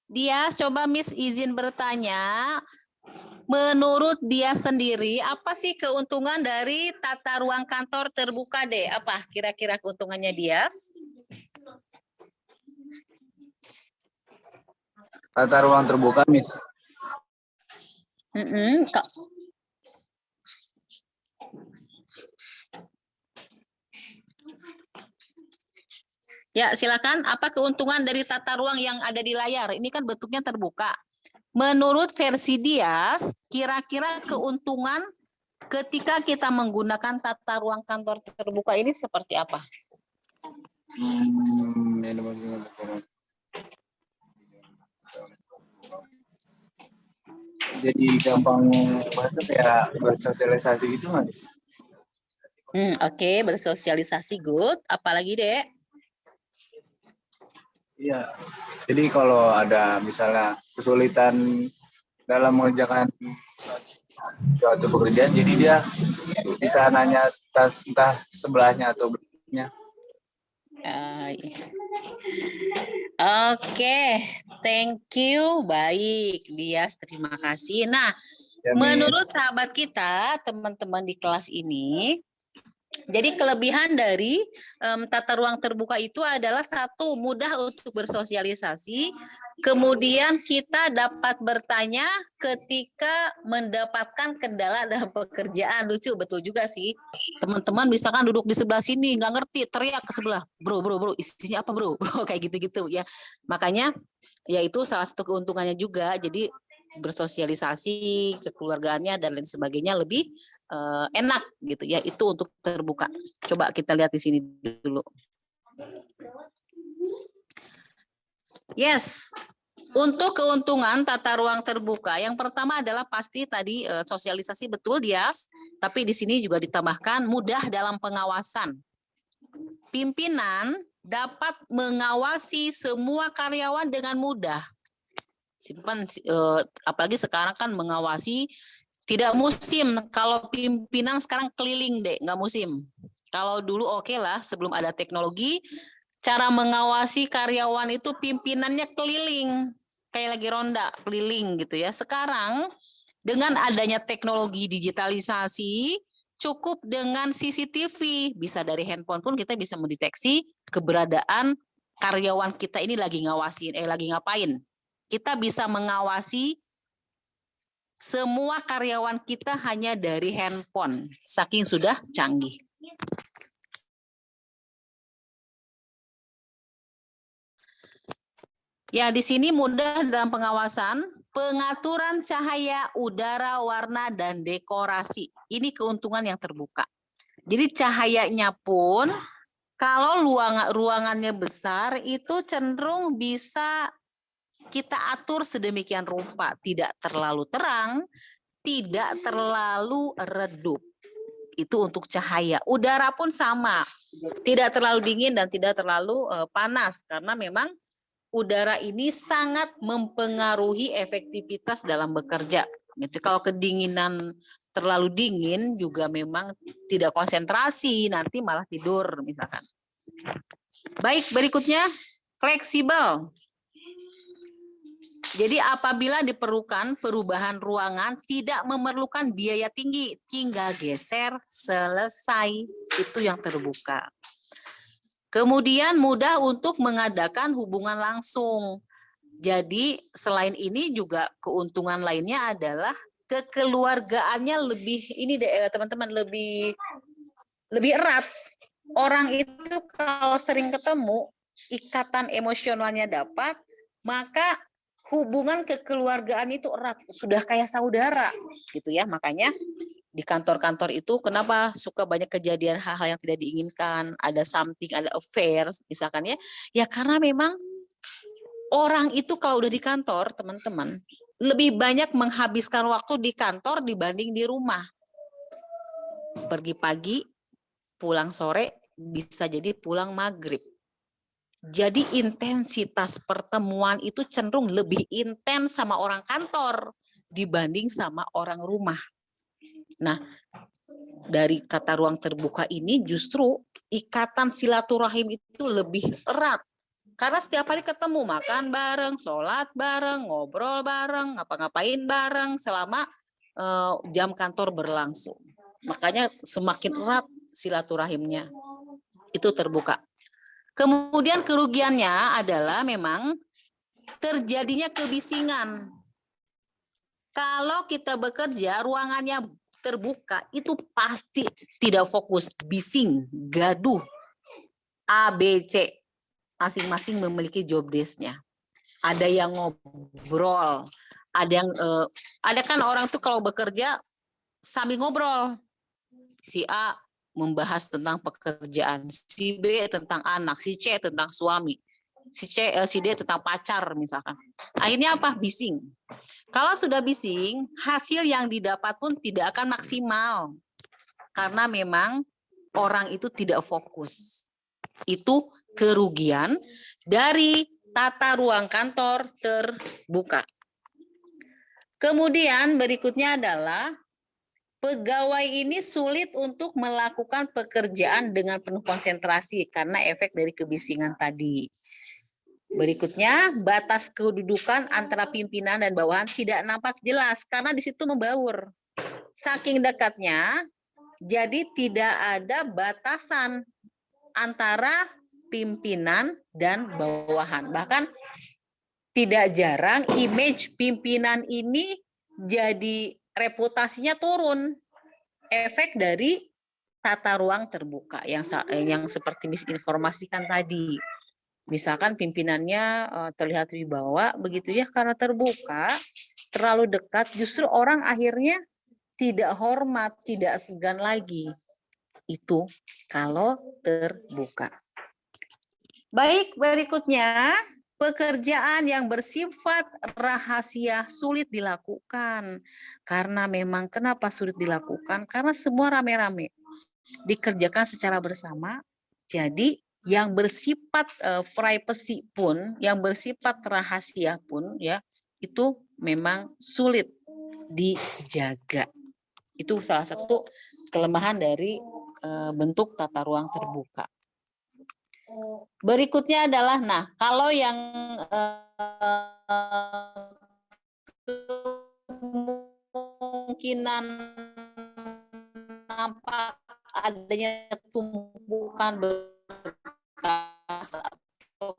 Dias, coba Miss izin bertanya. menurut dia sendiri, apa sih keuntungan dari tata ruang kantor terbuka deh? Apa kira-kira keuntungannya dia? Tata ruang terbuka, Miss. Ya, silakan. Apa keuntungan dari tata ruang yang ada di layar? Ini kan bentuknya terbuka. Menurut versi Dias, kira-kira keuntungan ketika kita menggunakan tata ruang kantor terbuka ini seperti apa? Jadi gampang banget kayak bersosialisasi gitu, Mas. Oke, bersosialisasi good. Apalagi, Dek? Iya. Jadi kalau ada misalnya kesulitan dalam mengerjakan suatu pekerjaan, jadi dia bisa nanya entah sebelahnya atau berikutnya. Oke, thank you. Baik, Dias, terima kasih. Nah, Ya, menurut Miss. sahabat kita, teman-teman di kelas ini, jadi kelebihan dari tata ruang terbuka itu adalah satu, mudah untuk bersosialisasi, kemudian kita dapat bertanya ketika mendapatkan kendala dalam pekerjaan. Lucu, betul juga sih. Teman-teman misalkan duduk di sebelah sini, nggak ngerti, teriak ke sebelah, bro, isinya apa bro, kayak gitu-gitu ya. Makanya ya itu salah satu keuntungannya juga, jadi bersosialisasi, kekeluargaannya dan lain sebagainya lebih enak gitu ya, itu untuk terbuka. Coba kita lihat di sini dulu. Yes, untuk keuntungan tata ruang terbuka, yang pertama adalah pasti tadi sosialisasi betul Dias, tapi di sini juga ditambahkan mudah dalam pengawasan. Pimpinan dapat mengawasi semua karyawan dengan mudah. Simpan, apalagi sekarang kan mengawasi tidak musim. Kalau pimpinan sekarang keliling deh, nggak musim. Kalau dulu oke lah, sebelum ada teknologi, cara mengawasi karyawan itu pimpinannya keliling, kayak lagi ronda keliling gitu ya. Sekarang dengan adanya teknologi digitalisasi, cukup dengan CCTV, bisa dari handphone pun kita bisa mendeteksi keberadaan karyawan kita ini lagi lagi ngapain. Kita bisa mengawasi semua karyawan kita hanya dari handphone, saking sudah canggih. Ya, di sini mudah dalam pengawasan, pengaturan cahaya, udara, warna, dan dekorasi. Ini keuntungan yang terbuka. Jadi cahayanya pun, kalau ruangannya besar, itu cenderung bisa kita atur sedemikian rupa, tidak terlalu terang, tidak terlalu redup. Itu untuk cahaya. Udara pun sama, tidak terlalu dingin dan tidak terlalu panas, karena memang udara ini sangat mempengaruhi efektivitas dalam bekerja. Gitu. Kalau kedinginan terlalu dingin juga memang tidak konsentrasi, nanti malah tidur misalkan. Baik, berikutnya fleksibel. Jadi apabila diperlukan perubahan ruangan tidak memerlukan biaya tinggi, tinggal geser, selesai. Itu yang terbuka. Kemudian mudah untuk mengadakan hubungan langsung. Jadi selain ini juga keuntungan lainnya adalah kekeluargaannya lebih ini deh teman-teman, lebih erat. Orang itu kalau sering ketemu, ikatan emosionalnya dapat, maka hubungan kekeluargaan itu erat, sudah kayak saudara gitu ya. Makanya di kantor-kantor itu kenapa suka banyak kejadian hal-hal yang tidak diinginkan, ada something, ada affair misalkan ya. Ya karena memang orang itu kalau udah di kantor, teman-teman, lebih banyak menghabiskan waktu di kantor dibanding di rumah. Pergi pagi, pulang sore, bisa jadi pulang maghrib. Jadi intensitas pertemuan itu cenderung lebih intens sama orang kantor dibanding sama orang rumah. Nah, dari tata ruang terbuka ini justru ikatan silaturahim itu lebih erat. Karena setiap hari ketemu, makan bareng, sholat bareng, ngobrol bareng, ngapa-ngapain bareng selama jam kantor berlangsung. Makanya semakin erat silaturahimnya itu terbuka. Kemudian kerugiannya adalah memang terjadinya kebisingan. Kalau kita bekerja ruangannya terbuka itu pasti tidak fokus, bising, gaduh. A, B, C masing-masing memiliki job desk-nya. Ada yang ngobrol, ada kan orang tuh kalau bekerja sambil ngobrol. Si A membahas tentang pekerjaan, si B tentang anak, si C tentang suami, si D tentang pacar misalkan. Akhirnya apa? Bising. Kalau sudah bising, hasil yang didapat pun tidak akan maksimal. Karena memang orang itu tidak fokus. Itu kerugian dari tata ruang kantor terbuka. Kemudian berikutnya adalah pegawai ini sulit untuk melakukan pekerjaan dengan penuh konsentrasi karena efek dari kebisingan tadi. Berikutnya, batas kedudukan antara pimpinan dan bawahan tidak nampak jelas karena di situ membaur. Saking dekatnya, jadi tidak ada batasan antara pimpinan dan bawahan. Bahkan tidak jarang image pimpinan ini jadi reputasinya turun. Efek dari tata ruang terbuka yang seperti misinformasikan tadi. Misalkan pimpinannya terlihat wibawa, begitu ya, karena terbuka, terlalu dekat, justru orang akhirnya tidak hormat, tidak segan lagi. Itu kalau terbuka. Baik, berikutnya, pekerjaan yang bersifat rahasia sulit dilakukan. Karena memang kenapa sulit dilakukan? Karena semua rame-rame dikerjakan secara bersama. Jadi yang bersifat privacy pun, yang bersifat rahasia pun ya, itu memang sulit dijaga. Itu salah satu kelemahan dari bentuk tata ruang terbuka. Berikutnya adalah, nah kalau yang kemungkinan nampak adanya tumpukan berkas atau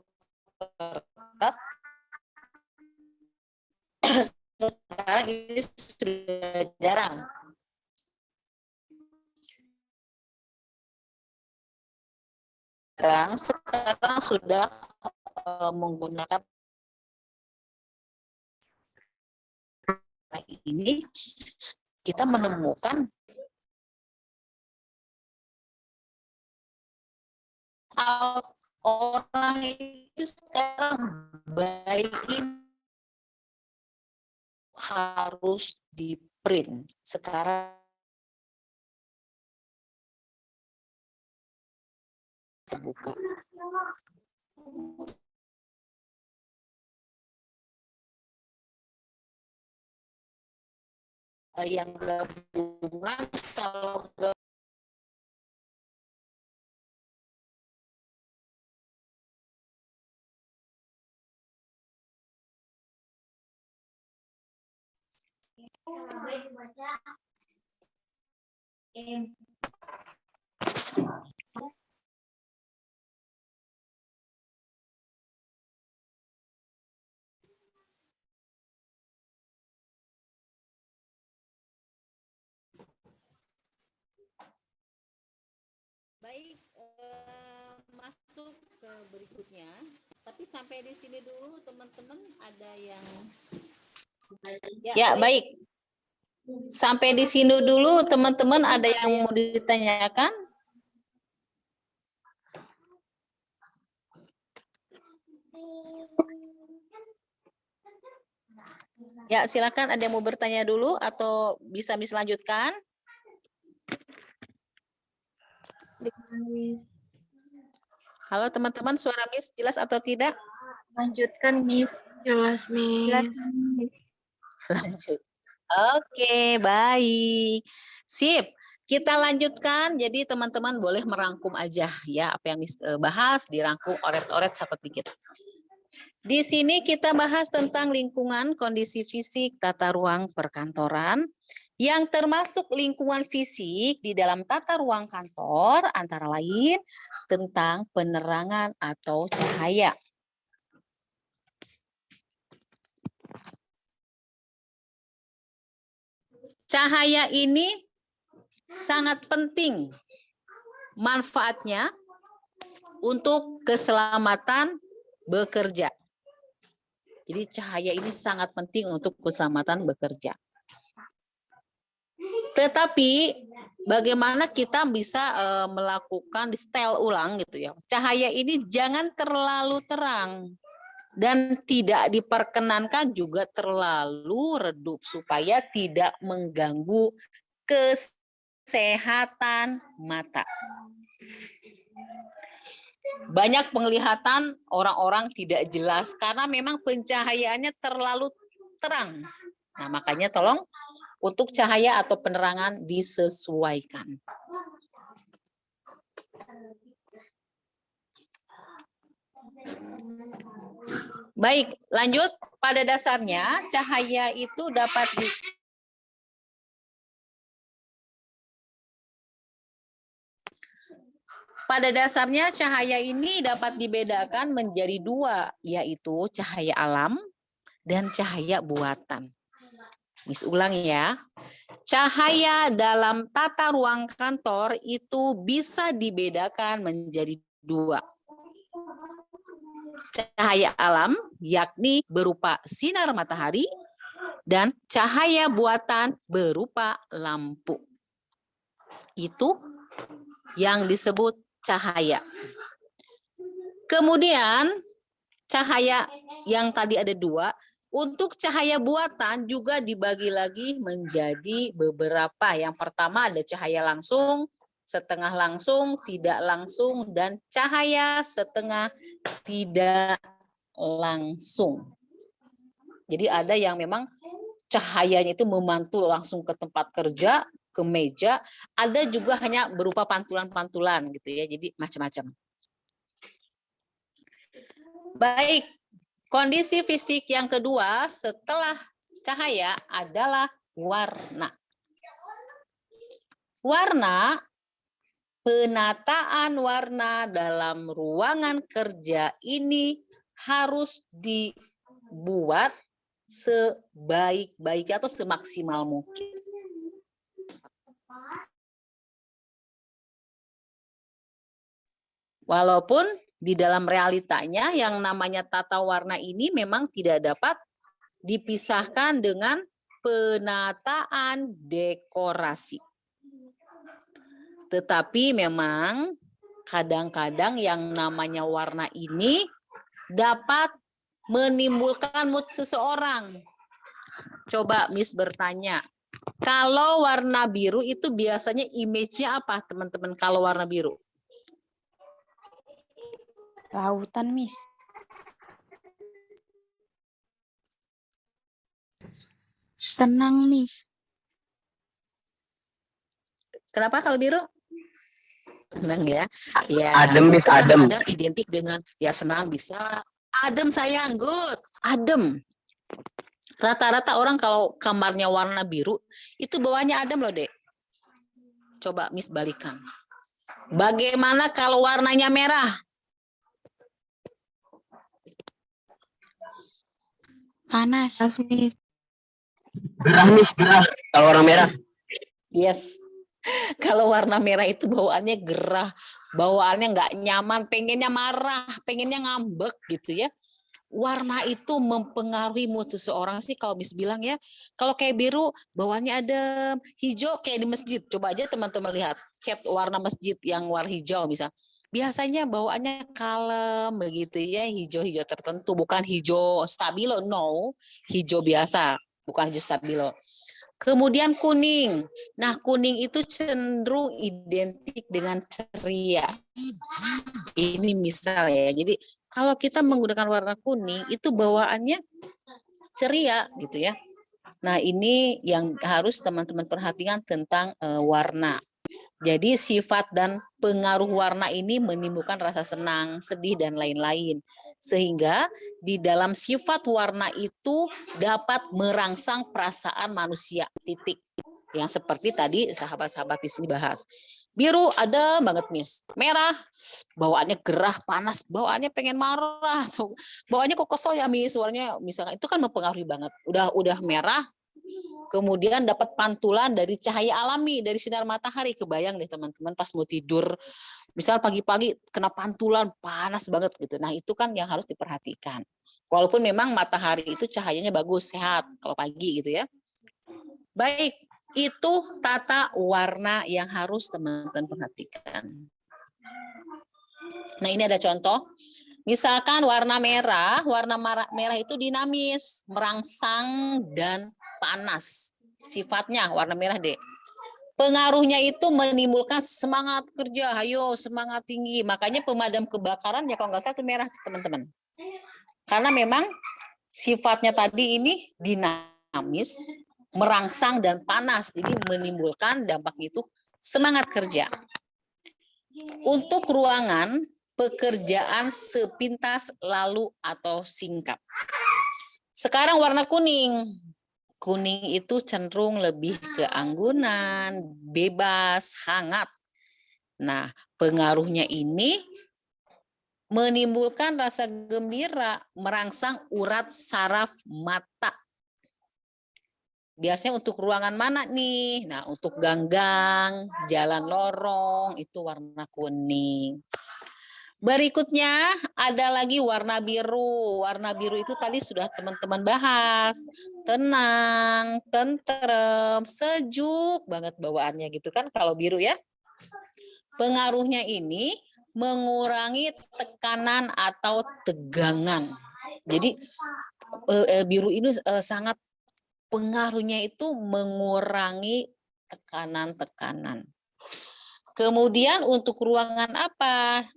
kertas, sekarang ini sudah jarang. Sekarang sudah menggunakan ini, kita menemukan orang itu sekarang baik harus di print. Sekarang terbuka. Yang gabungan kalau baik, masuk ke berikutnya. Tapi sampai di sini dulu teman-teman, ada yang ya baik. Sampai di sini dulu teman-teman, ada yang mau ditanyakan? Ya, silakan, ada yang mau bertanya dulu atau bisa lanjutkan? Halo teman-teman, suara Miss jelas atau tidak? Lanjutkan, Miss. Jelas, Miss. Lanjut. Oke, baik. Sip. Kita lanjutkan. Jadi teman-teman boleh merangkum aja ya apa yang Miss bahas, dirangkum, oret-oret, catat dikit. Di sini kita bahas tentang lingkungan, kondisi fisik, tata ruang perkantoran. Yang termasuk lingkungan fisik di dalam tata ruang kantor antara lain tentang penerangan atau cahaya. Cahaya ini sangat penting manfaatnya untuk keselamatan bekerja. Jadi cahaya ini sangat penting untuk keselamatan bekerja. Tetapi bagaimana kita bisa melakukan di setel ulang gitu ya. Cahaya ini jangan terlalu terang dan tidak diperkenankan juga terlalu redup supaya tidak mengganggu kesehatan mata. Banyak penglihatan orang-orang tidak jelas karena memang pencahayaannya terlalu terang. Nah, makanya tolong untuk cahaya atau penerangan disesuaikan. Baik, lanjut. Pada dasarnya cahaya itu dapat Pada dasarnya cahaya ini dapat dibedakan menjadi dua, yaitu cahaya alam dan cahaya buatan. Miss ulang ya. Cahaya dalam tata ruang kantor itu bisa dibedakan menjadi dua. Cahaya alam yakni berupa sinar matahari dan cahaya buatan berupa lampu. Itu yang disebut cahaya. Kemudian cahaya yang tadi ada dua, untuk cahaya buatan juga dibagi lagi menjadi beberapa. Yang pertama ada cahaya langsung, setengah langsung, tidak langsung, dan cahaya setengah tidak langsung. Jadi ada yang memang cahayanya itu memantul langsung ke tempat kerja, ke meja, ada juga hanya berupa pantulan-pantulan gitu ya, jadi macam-macam. Baik, kondisi fisik yang kedua setelah cahaya adalah warna. Warna, penataan warna dalam ruangan kerja ini harus dibuat sebaik-baiknya atau semaksimal mungkin. Walaupun di dalam realitanya yang namanya tata warna ini memang tidak dapat dipisahkan dengan penataan dekorasi. Tetapi memang kadang-kadang yang namanya warna ini dapat menimbulkan mood seseorang. Coba Miss bertanya, kalau warna biru itu biasanya image-nya apa teman-teman kalau warna biru? Lautan, Miss. Tenang, Miss. Kenapa kalau biru? Tenang ya. Ya. Adem, Miss, adem. Adem identik dengan ya senang bisa. Adem sayang, good. Adem. Rata-rata orang kalau kamarnya warna biru, itu bawaannya adem loh, Dek. Coba Miss balikan. Bagaimana kalau warnanya merah? Panas. Miss. Gerah, Miss, gerah. Kalau orang merah. Yes. Kalau warna merah itu bawaannya gerah, bawaannya nggak nyaman, pengennya marah, pengennya ngambek gitu ya. Warna itu mempengaruhi mood seseorang sih kalau Miss bilang ya. Kalau kayak biru bawaannya adem, hijau kayak di masjid. Coba aja teman-teman lihat cat warna masjid yang warna hijau misal. Biasanya bawaannya kalem begitu ya, hijau-hijau tertentu, bukan hijau stabilo, no, hijau biasa, bukan hijau stabilo. Kemudian kuning. Nah, kuning itu cenderung identik dengan ceria. Ini misal ya. Jadi kalau kita menggunakan warna kuning itu bawaannya ceria gitu ya. Nah, ini yang harus teman-teman perhatikan tentang warna. Jadi sifat dan pengaruh warna ini menimbulkan rasa senang, sedih, dan lain-lain. Sehingga di dalam sifat warna itu dapat merangsang perasaan manusia. Titik. Yang seperti tadi sahabat-sahabat di sini bahas. Biru ada banget Miss. Merah bawaannya gerah, panas, bawaannya pengen marah tuh. Bawaannya kok kesel ya Miss, warnanya misalkan itu kan mempengaruhi banget. Udah merah, kemudian dapat pantulan dari cahaya alami dari sinar matahari. Kebayang deh teman-teman pas mau tidur, misal pagi-pagi kena pantulan panas banget gitu. Nah, itu kan yang harus diperhatikan. Walaupun memang matahari itu cahayanya bagus, sehat kalau pagi gitu ya. Baik, itu tata warna yang harus teman-teman perhatikan. Nah, ini ada contoh. Misalkan warna merah itu dinamis, merangsang dan panas. Sifatnya warna merah deh. Pengaruhnya itu menimbulkan semangat kerja, ayo semangat tinggi. Makanya pemadam kebakaran ya kalau nggak salah itu merah teman-teman. Karena memang sifatnya tadi ini dinamis, merangsang dan panas. Jadi menimbulkan dampak itu semangat kerja. Untuk ruangan, pekerjaan sepintas lalu atau singkat. Sekarang warna kuning. Kuning itu cenderung lebih ke anggunan, bebas, hangat. Nah, pengaruhnya ini menimbulkan rasa gembira, merangsang urat saraf mata. Biasanya untuk ruangan mana nih? Nah, untuk ganggang, jalan lorong, itu warna kuning. Berikutnya ada lagi warna biru. Warna biru itu tadi sudah teman-teman bahas. Tenang, tentrem, sejuk banget bawaannya gitu kan kalau biru ya. Pengaruhnya ini mengurangi tekanan atau tegangan. Jadi biru ini sangat pengaruhnya itu mengurangi tekanan-tekanan. Kemudian untuk ruangan apa?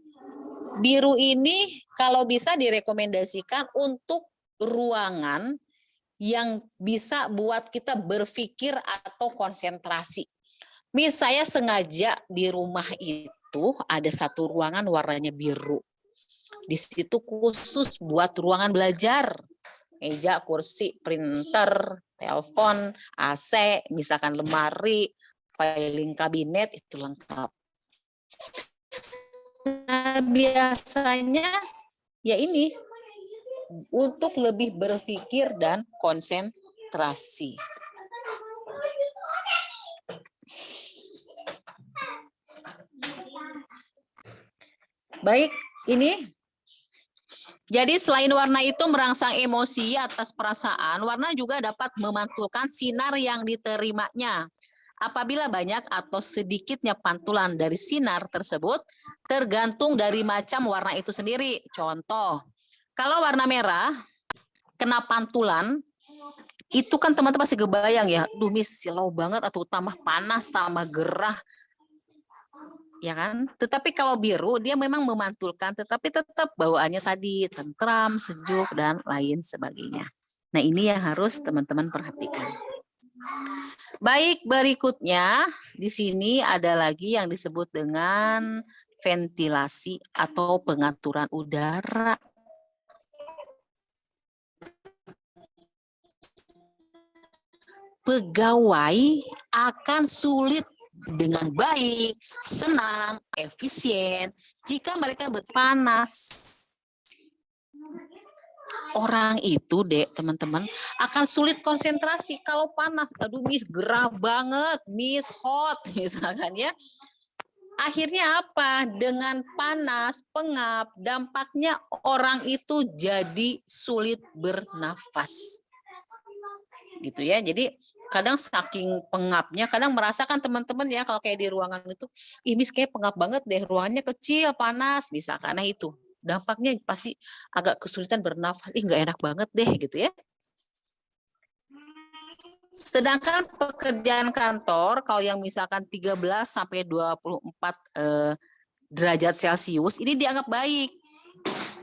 Biru ini kalau bisa direkomendasikan untuk ruangan yang bisa buat kita berpikir atau konsentrasi. Misalnya sengaja di rumah itu ada satu ruangan warnanya biru. Di situ khusus buat ruangan belajar. Meja, kursi, printer, telepon, AC, misalkan lemari, filing kabinet, itu lengkap. Nah, biasanya ya ini untuk lebih berpikir dan konsentrasi. Baik, ini jadi selain warna itu merangsang emosi atas perasaan, warna juga dapat memantulkan sinar yang diterimanya. Apabila banyak atau sedikitnya pantulan dari sinar tersebut, tergantung dari macam warna itu sendiri. Contoh, kalau warna merah, kena pantulan, itu kan teman-teman pasti kebayang ya, duh Miss, silau banget atau tambah panas, tambah gerah. Ya kan? Tetapi kalau biru, dia memang memantulkan, tetapi tetap bawaannya tadi, tentram, sejuk, dan lain sebagainya. Nah, ini yang harus teman-teman perhatikan. Baik, berikutnya di sini ada lagi yang disebut dengan ventilasi atau pengaturan udara. Pegawai akan sulit dengan baik, senang, efisien jika mereka berpanas. Orang itu teman-teman akan sulit konsentrasi kalau panas. Aduh Miss, gerah banget, Miss, hot misalkan ya. Akhirnya apa? Dengan panas, pengap, dampaknya orang itu jadi sulit bernafas. Gitu ya. Jadi kadang saking pengapnya, kadang merasakan teman-teman ya kalau kayak di ruangan itu, ih Miss kayak pengap banget deh, ruangannya kecil, panas misalkan. Nah itu dampaknya pasti agak kesulitan bernafas, nggak enak banget deh gitu ya. Sedangkan pekerjaan kantor kalau yang misalkan 13 sampai 24 derajat Celcius ini dianggap baik.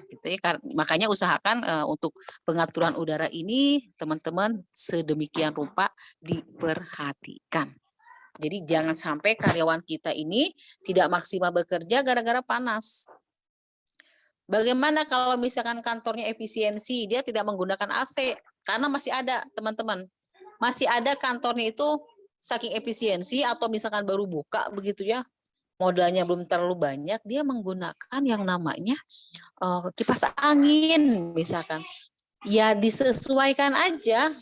Gitu ya. Makanya usahakan untuk pengaturan udara ini teman-teman sedemikian rupa diperhatikan. Jadi jangan sampai karyawan kita ini tidak maksimal bekerja gara-gara panas. Bagaimana kalau misalkan kantornya efisiensi, dia tidak menggunakan AC, karena masih ada teman-teman, masih ada kantornya itu saking efisiensi atau misalkan baru buka begitu ya, modalnya belum terlalu banyak, dia menggunakan yang namanya kipas angin misalkan. Ya disesuaikan aja.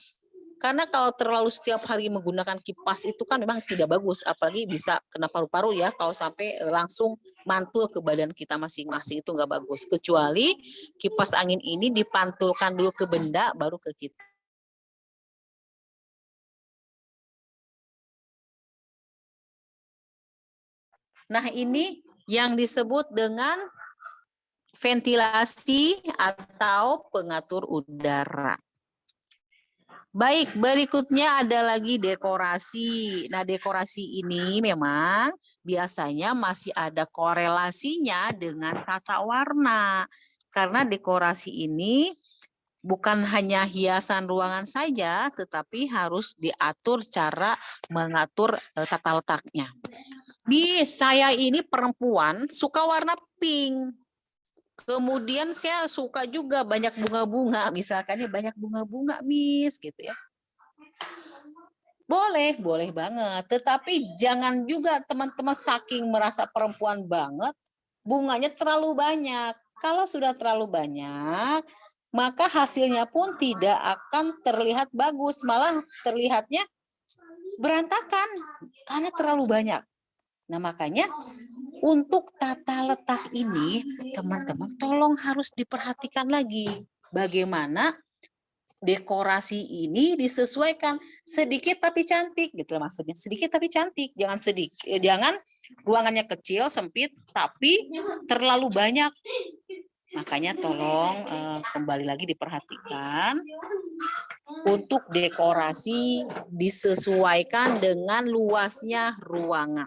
Karena kalau terlalu setiap hari menggunakan kipas itu kan memang tidak bagus, apalagi bisa kena paru-paru ya kalau sampai langsung mantul ke badan kita masing-masing, itu nggak bagus. Kecuali kipas angin ini dipantulkan dulu ke benda baru ke kita. Nah, ini yang disebut dengan ventilasi atau pengatur udara. Baik, berikutnya ada lagi dekorasi. Nah, dekorasi ini memang biasanya masih ada korelasinya dengan tata warna. Karena dekorasi ini bukan hanya hiasan ruangan saja, tetapi harus diatur cara mengatur tata letaknya. Saya ini perempuan suka warna pink. Kemudian saya suka juga banyak bunga-bunga, misalkan ya banyak bunga-bunga, Miss, gitu ya. Boleh banget. Tetapi jangan juga teman-teman saking merasa perempuan banget, bunganya terlalu banyak. Kalau sudah terlalu banyak, maka hasilnya pun tidak akan terlihat bagus, malah terlihatnya berantakan karena terlalu banyak. Nah, makanya untuk tata letak ini, teman-teman tolong harus diperhatikan lagi bagaimana dekorasi ini disesuaikan sedikit tapi cantik gitu loh, maksudnya sedikit tapi cantik, jangan ruangannya kecil sempit tapi terlalu banyak. Makanya tolong kembali lagi diperhatikan untuk dekorasi disesuaikan dengan luasnya ruangan.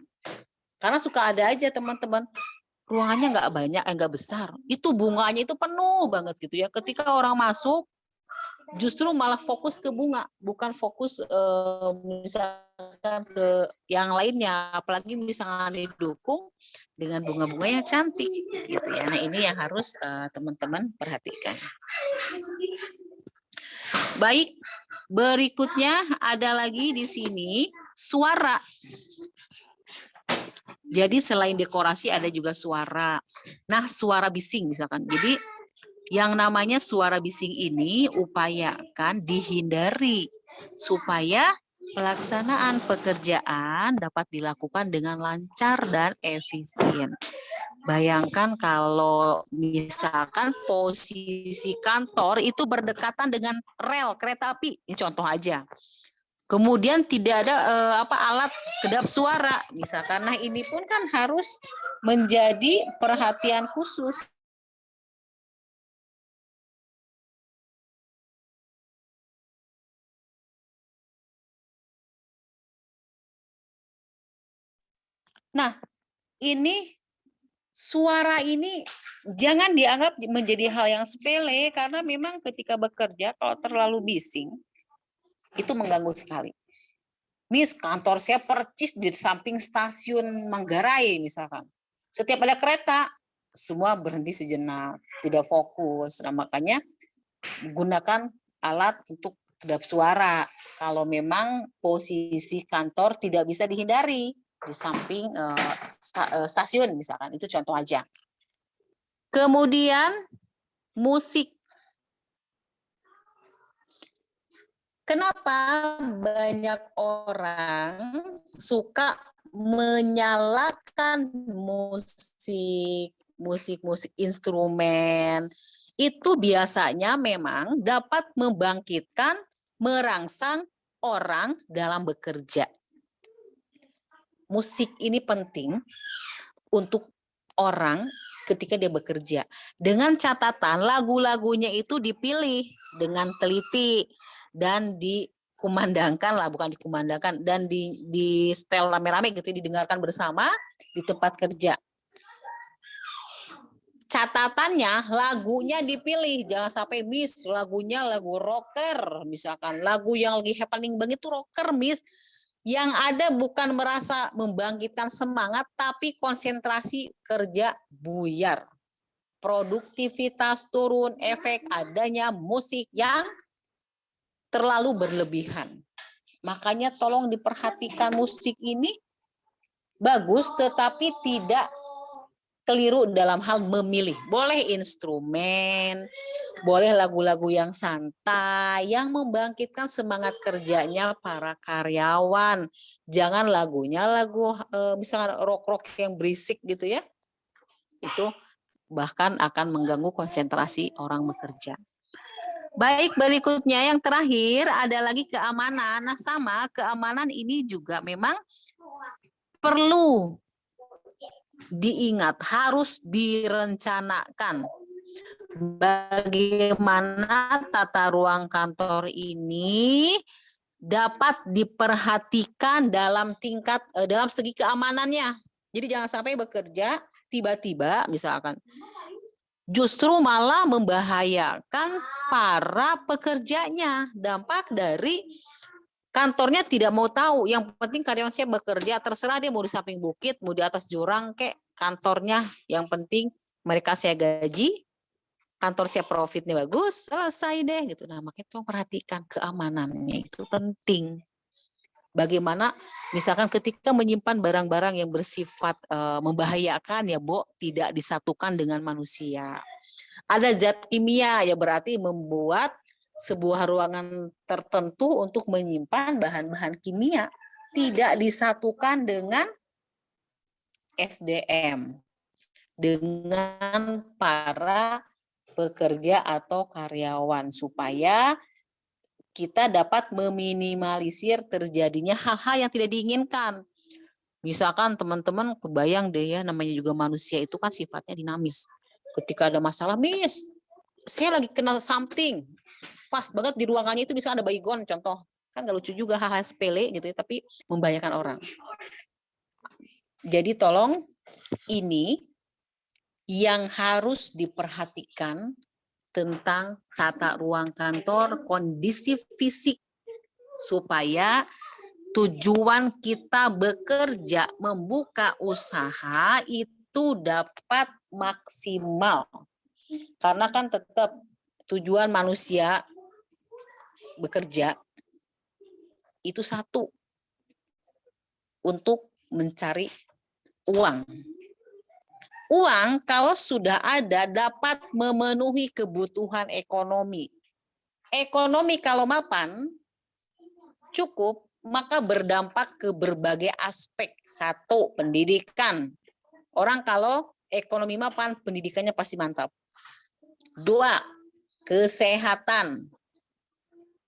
Karena suka ada aja teman-teman, ruangannya nggak banyak, nggak besar. Itu bunganya itu penuh banget gitu ya. Ketika orang masuk, justru malah fokus ke bunga, bukan fokus misalkan ke yang lainnya. Apalagi misalnya didukung dengan bunga-bunga yang cantik gitu ya. Nah, ini yang harus teman-teman perhatikan. Baik, berikutnya ada lagi di sini suara. Jadi selain dekorasi ada juga suara. Nah, suara bising misalkan. Jadi yang namanya suara bising ini upayakan dihindari supaya pelaksanaan pekerjaan dapat dilakukan dengan lancar dan efisien. Bayangkan kalau misalkan posisi kantor itu berdekatan dengan rel kereta api. Ini contoh aja. Kemudian tidak ada alat kedap suara misalkan. Nah, ini pun kan harus menjadi perhatian khusus. Nah, ini suara ini jangan dianggap menjadi hal yang sepele karena memang ketika bekerja kalau terlalu bising itu mengganggu sekali. Miss, kantor saya percis di samping stasiun Manggarai misalkan. Setiap ada kereta, semua berhenti sejenak, tidak fokus. Nah, makanya gunakan alat untuk kedap suara. Kalau memang posisi kantor tidak bisa dihindari di samping stasiun misalkan, itu contoh aja. Kemudian musik. Kenapa banyak orang suka menyalakan musik instrumen? Itu biasanya memang dapat membangkitkan, merangsang orang dalam bekerja. Musik ini penting untuk orang ketika dia bekerja. Dengan catatan lagu-lagunya itu dipilih dengan teliti dan dikumandangkan lah, bukan dikumandangkan, dan di setel rame-rame gitu, didengarkan bersama di tempat kerja. Catatannya lagunya dipilih, jangan sampai Miss lagunya lagu rocker misalkan, lagu yang lagi happening banget itu rocker Miss. Yang ada bukan merasa membangkitkan semangat, tapi konsentrasi kerja buyar. Produktivitas turun, efek adanya musik yang terlalu berlebihan. Makanya tolong diperhatikan, musik ini bagus tetapi tidak keliru dalam hal memilih. Boleh instrumen, boleh lagu-lagu yang santai, yang membangkitkan semangat kerjanya para karyawan. Jangan lagunya lagu misalnya rock-rock yang berisik gitu ya. Itu bahkan akan mengganggu konsentrasi orang bekerja. Baik, berikutnya yang terakhir ada lagi keamanan. Nah, sama keamanan ini juga memang perlu diingat, harus direncanakan. Bagaimana tata ruang kantor ini dapat diperhatikan dalam tingkat dalam segi keamanannya. Jadi jangan sampai bekerja tiba-tiba misalkan justru malah membahayakan para pekerjanya. Dampak dari kantornya tidak mau tahu. Yang penting karyawan saya bekerja, terserah dia mau di samping bukit, mau di atas jurang, kek kantornya. Yang penting mereka saya gaji, kantor saya profitnya bagus, selesai deh gitu. Nah, makanya tolong perhatikan keamanannya, itu penting. Bagaimana misalkan ketika menyimpan barang-barang yang bersifat membahayakan ya, Bu, tidak disatukan dengan manusia. Ada zat kimia ya, berarti membuat sebuah ruangan tertentu untuk menyimpan bahan-bahan kimia tidak disatukan dengan SDM, dengan para pekerja atau karyawan, supaya kita dapat meminimalisir terjadinya hal-hal yang tidak diinginkan. Misalkan teman-teman kebayang deh ya, namanya juga manusia itu kan sifatnya dinamis. Ketika ada masalah, Miss, saya lagi kena something, pas banget di ruangannya itu bisa ada baygon contoh. Kan gak lucu juga, hal-hal sepele gitu ya, tapi membahayakan orang. Jadi tolong ini yang harus diperhatikan tentang tata ruang kantor, kondisi fisik, supaya tujuan kita bekerja, membuka usaha itu dapat maksimal. Karena kan tetap tujuan manusia bekerja itu satu, untuk mencari uang. Uang kalau sudah ada dapat memenuhi kebutuhan ekonomi. Ekonomi kalau mapan cukup, maka berdampak ke berbagai aspek. Satu, pendidikan. Orang kalau ekonomi mapan, pendidikannya pasti mantap. Dua, kesehatan.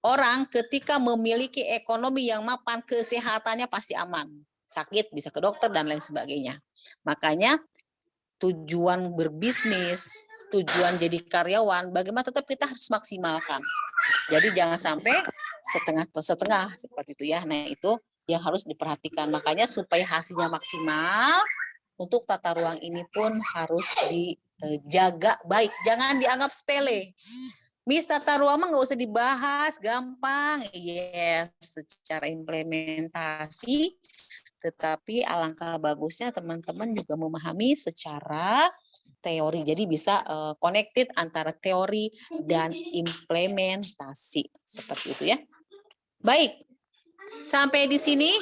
Orang ketika memiliki ekonomi yang mapan, kesehatannya pasti aman. Sakit, bisa ke dokter, dan lain sebagainya. Makanya tujuan berbisnis, tujuan jadi karyawan, bagaimana tetap kita harus maksimalkan. Jadi jangan sampai setengah-setengah seperti itu ya. Nah, itu yang harus diperhatikan. Makanya supaya hasilnya maksimal, untuk tata ruang ini pun harus dijaga baik. Jangan dianggap sepele. Miss, tata ruang mah nggak usah dibahas, gampang. Yes, secara implementasi, tetapi alangkah bagusnya teman-teman juga memahami secara teori. Jadi bisa connected antara teori dan implementasi. Seperti itu ya. Baik, sampai di sini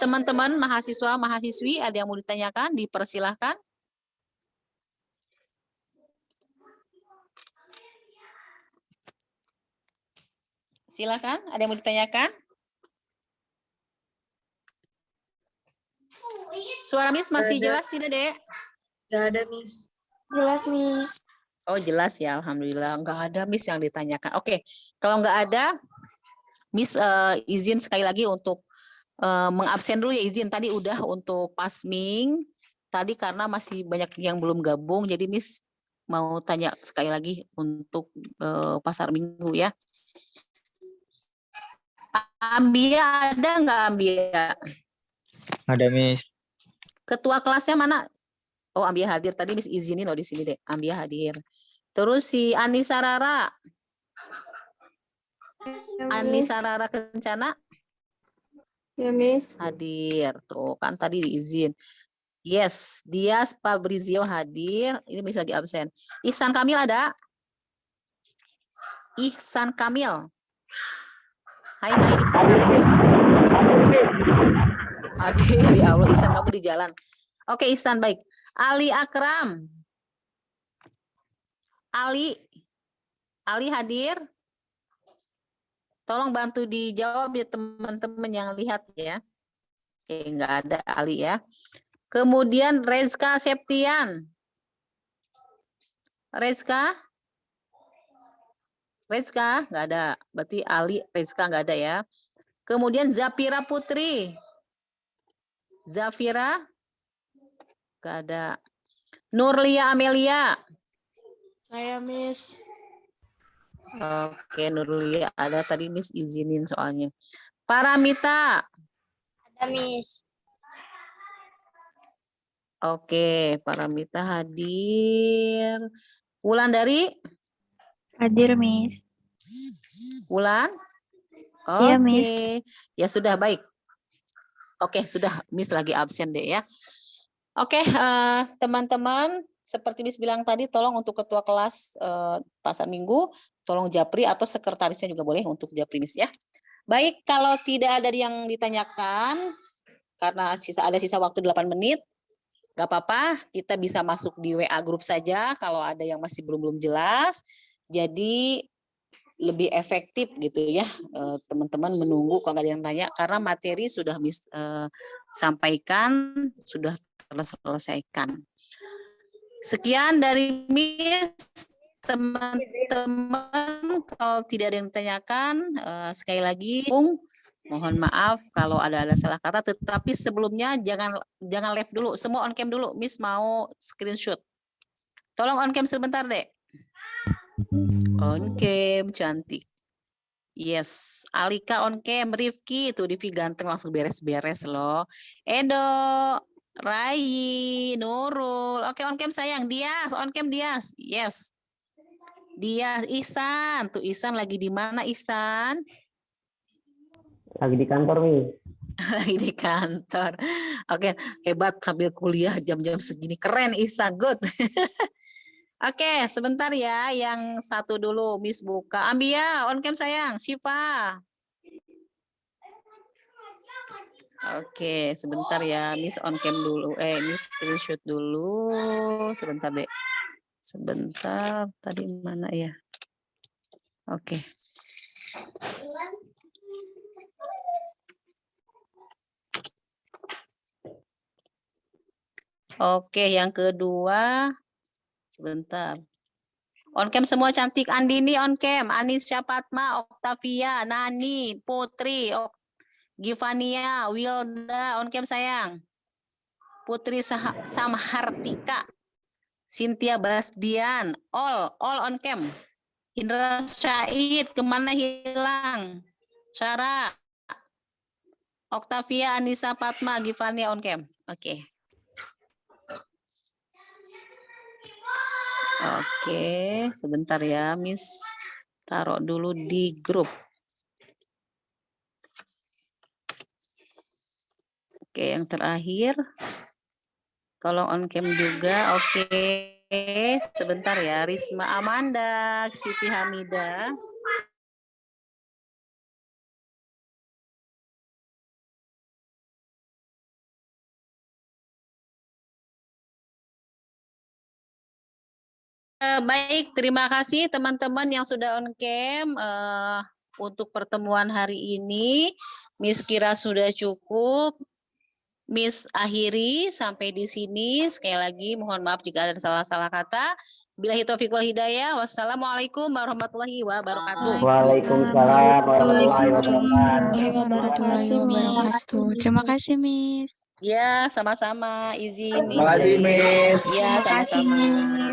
teman-teman mahasiswa, mahasiswi, ada yang mau ditanyakan? Dipersilahkan. Silakan, ada yang mau ditanyakan? Suara Miss masih jelas tidak, Dek? Gak ada, Miss. Jelas, Miss. Oh, jelas ya, alhamdulillah. Enggak ada Miss yang ditanyakan. Oke, kalau enggak ada, Miss izin sekali lagi untuk mengabsen dulu ya, izin. Tadi udah untuk pasming, tadi karena masih banyak yang belum gabung, jadi Miss mau tanya sekali lagi untuk pasar minggu ya. Ambia ada nggak, Ambia? Ada, Miss. Ketua kelasnya mana? Oh, Ambia hadir. Tadi Miss izinin loh di sini, Dek. Ambia hadir. Terus si Anissa Rara. Anissa Rara Kencana Ya, Miss. hadir. Tuh, kan tadi diizin. Yes, Dias Fabrizio hadir. Ini Miss lagi absen. Ihsan Kamil ada? Ihsan Kamil. Hai Ihsan Kamil. Adik di Allah, Ihsan kamu di jalan. Oke, Ihsan baik. Ali Akram. Ali hadir? Tolong bantu dijawab ya teman-teman yang lihat ya. Oke, nggak ada Ali ya. Kemudian Rezka Septian. Rezka nggak ada. Berarti Ali, Rezka nggak ada ya. Kemudian Zafira Putri. Zafira nggak ada. Nurlia Amelia. Saya, Miss. Oke, Nurlia ada, tadi Miss izinin soalnya. Paramita. Ada, Miss. Oke, Paramita hadir. Wulandari? Hadir, Miss. Wulan? Iya, Oke. Miss. Ya sudah, baik. Oke, sudah. Miss lagi absen deh ya. Oke, teman-teman, seperti Miss bilang tadi, tolong untuk ketua kelas pasar minggu, tolong japri atau sekretarisnya juga boleh untuk japri Miss ya. Baik, kalau tidak ada yang ditanyakan, karena ada sisa waktu 8 menit, nggak apa-apa, kita bisa masuk di WA grup saja kalau ada yang masih belum jelas. Jadi lebih efektif gitu ya, teman-teman menunggu kalau nggak ada yang tanya, karena materi sudah Miss sampaikan, sudah terselesaikan. Sekian dari Miss, teman-teman. Kalau tidak ada yang ditanyakan, sekali lagi mohon maaf kalau ada salah kata, tetapi sebelumnya jangan live dulu, semua on cam dulu. Miss mau screenshot. Tolong on cam sebentar, Dek. On cam, cantik. Yes, Alika on cam, Rifki, tuh Rifki ganteng langsung beres-beres loh. Edo, Rai, Nurul, oke on cam sayang, Dias, on cam Dias, yes. Dias, Ihsan, tuh Ihsan lagi di mana Ihsan? Lagi di kantor, Mi. Lagi di kantor. Oke, hebat sambil kuliah jam-jam segini, keren Ihsan, good. Oke, sebentar ya, yang satu dulu Miss buka. Ambia, on cam sayang, Siva. Oke, sebentar ya, Miss on cam dulu. Miss screenshot dulu. Sebentar deh. Sebentar, tadi mana ya? Oke. Oke, yang kedua. Sebentar. On cam semua cantik. Andini on cam, Anisya Fatma, Oktavia, Nani, Putri, Givania, Wilda on cam sayang. Putri Samhartika, Cynthia Basdian, all on cam. Indra Syahid, kemana hilang? Cara. Oktavia, Anissa Fatma, Givania on cam. Oke. Oke, sebentar ya, Miss. Taruh dulu di grup. Oke, yang terakhir. Tolong on cam juga. Oke, sebentar ya. Risma Amanda, Siti Hamida. Baik, terima kasih teman-teman yang sudah on cam. Untuk pertemuan hari ini, Miss kira sudah cukup. Miss akhiri sampai di sini. Sekali lagi mohon maaf jika ada salah-salah kata. Billahi taufiq wal hidayah. Wassalamualaikum warahmatullahi wabarakatuh. Waalaikumsalam warahmatullahi wabarakatuh. Terima kasih, Miss. Ya, sama-sama. Izin, Miss. Terima kasih, Miss. Ya, sama-sama.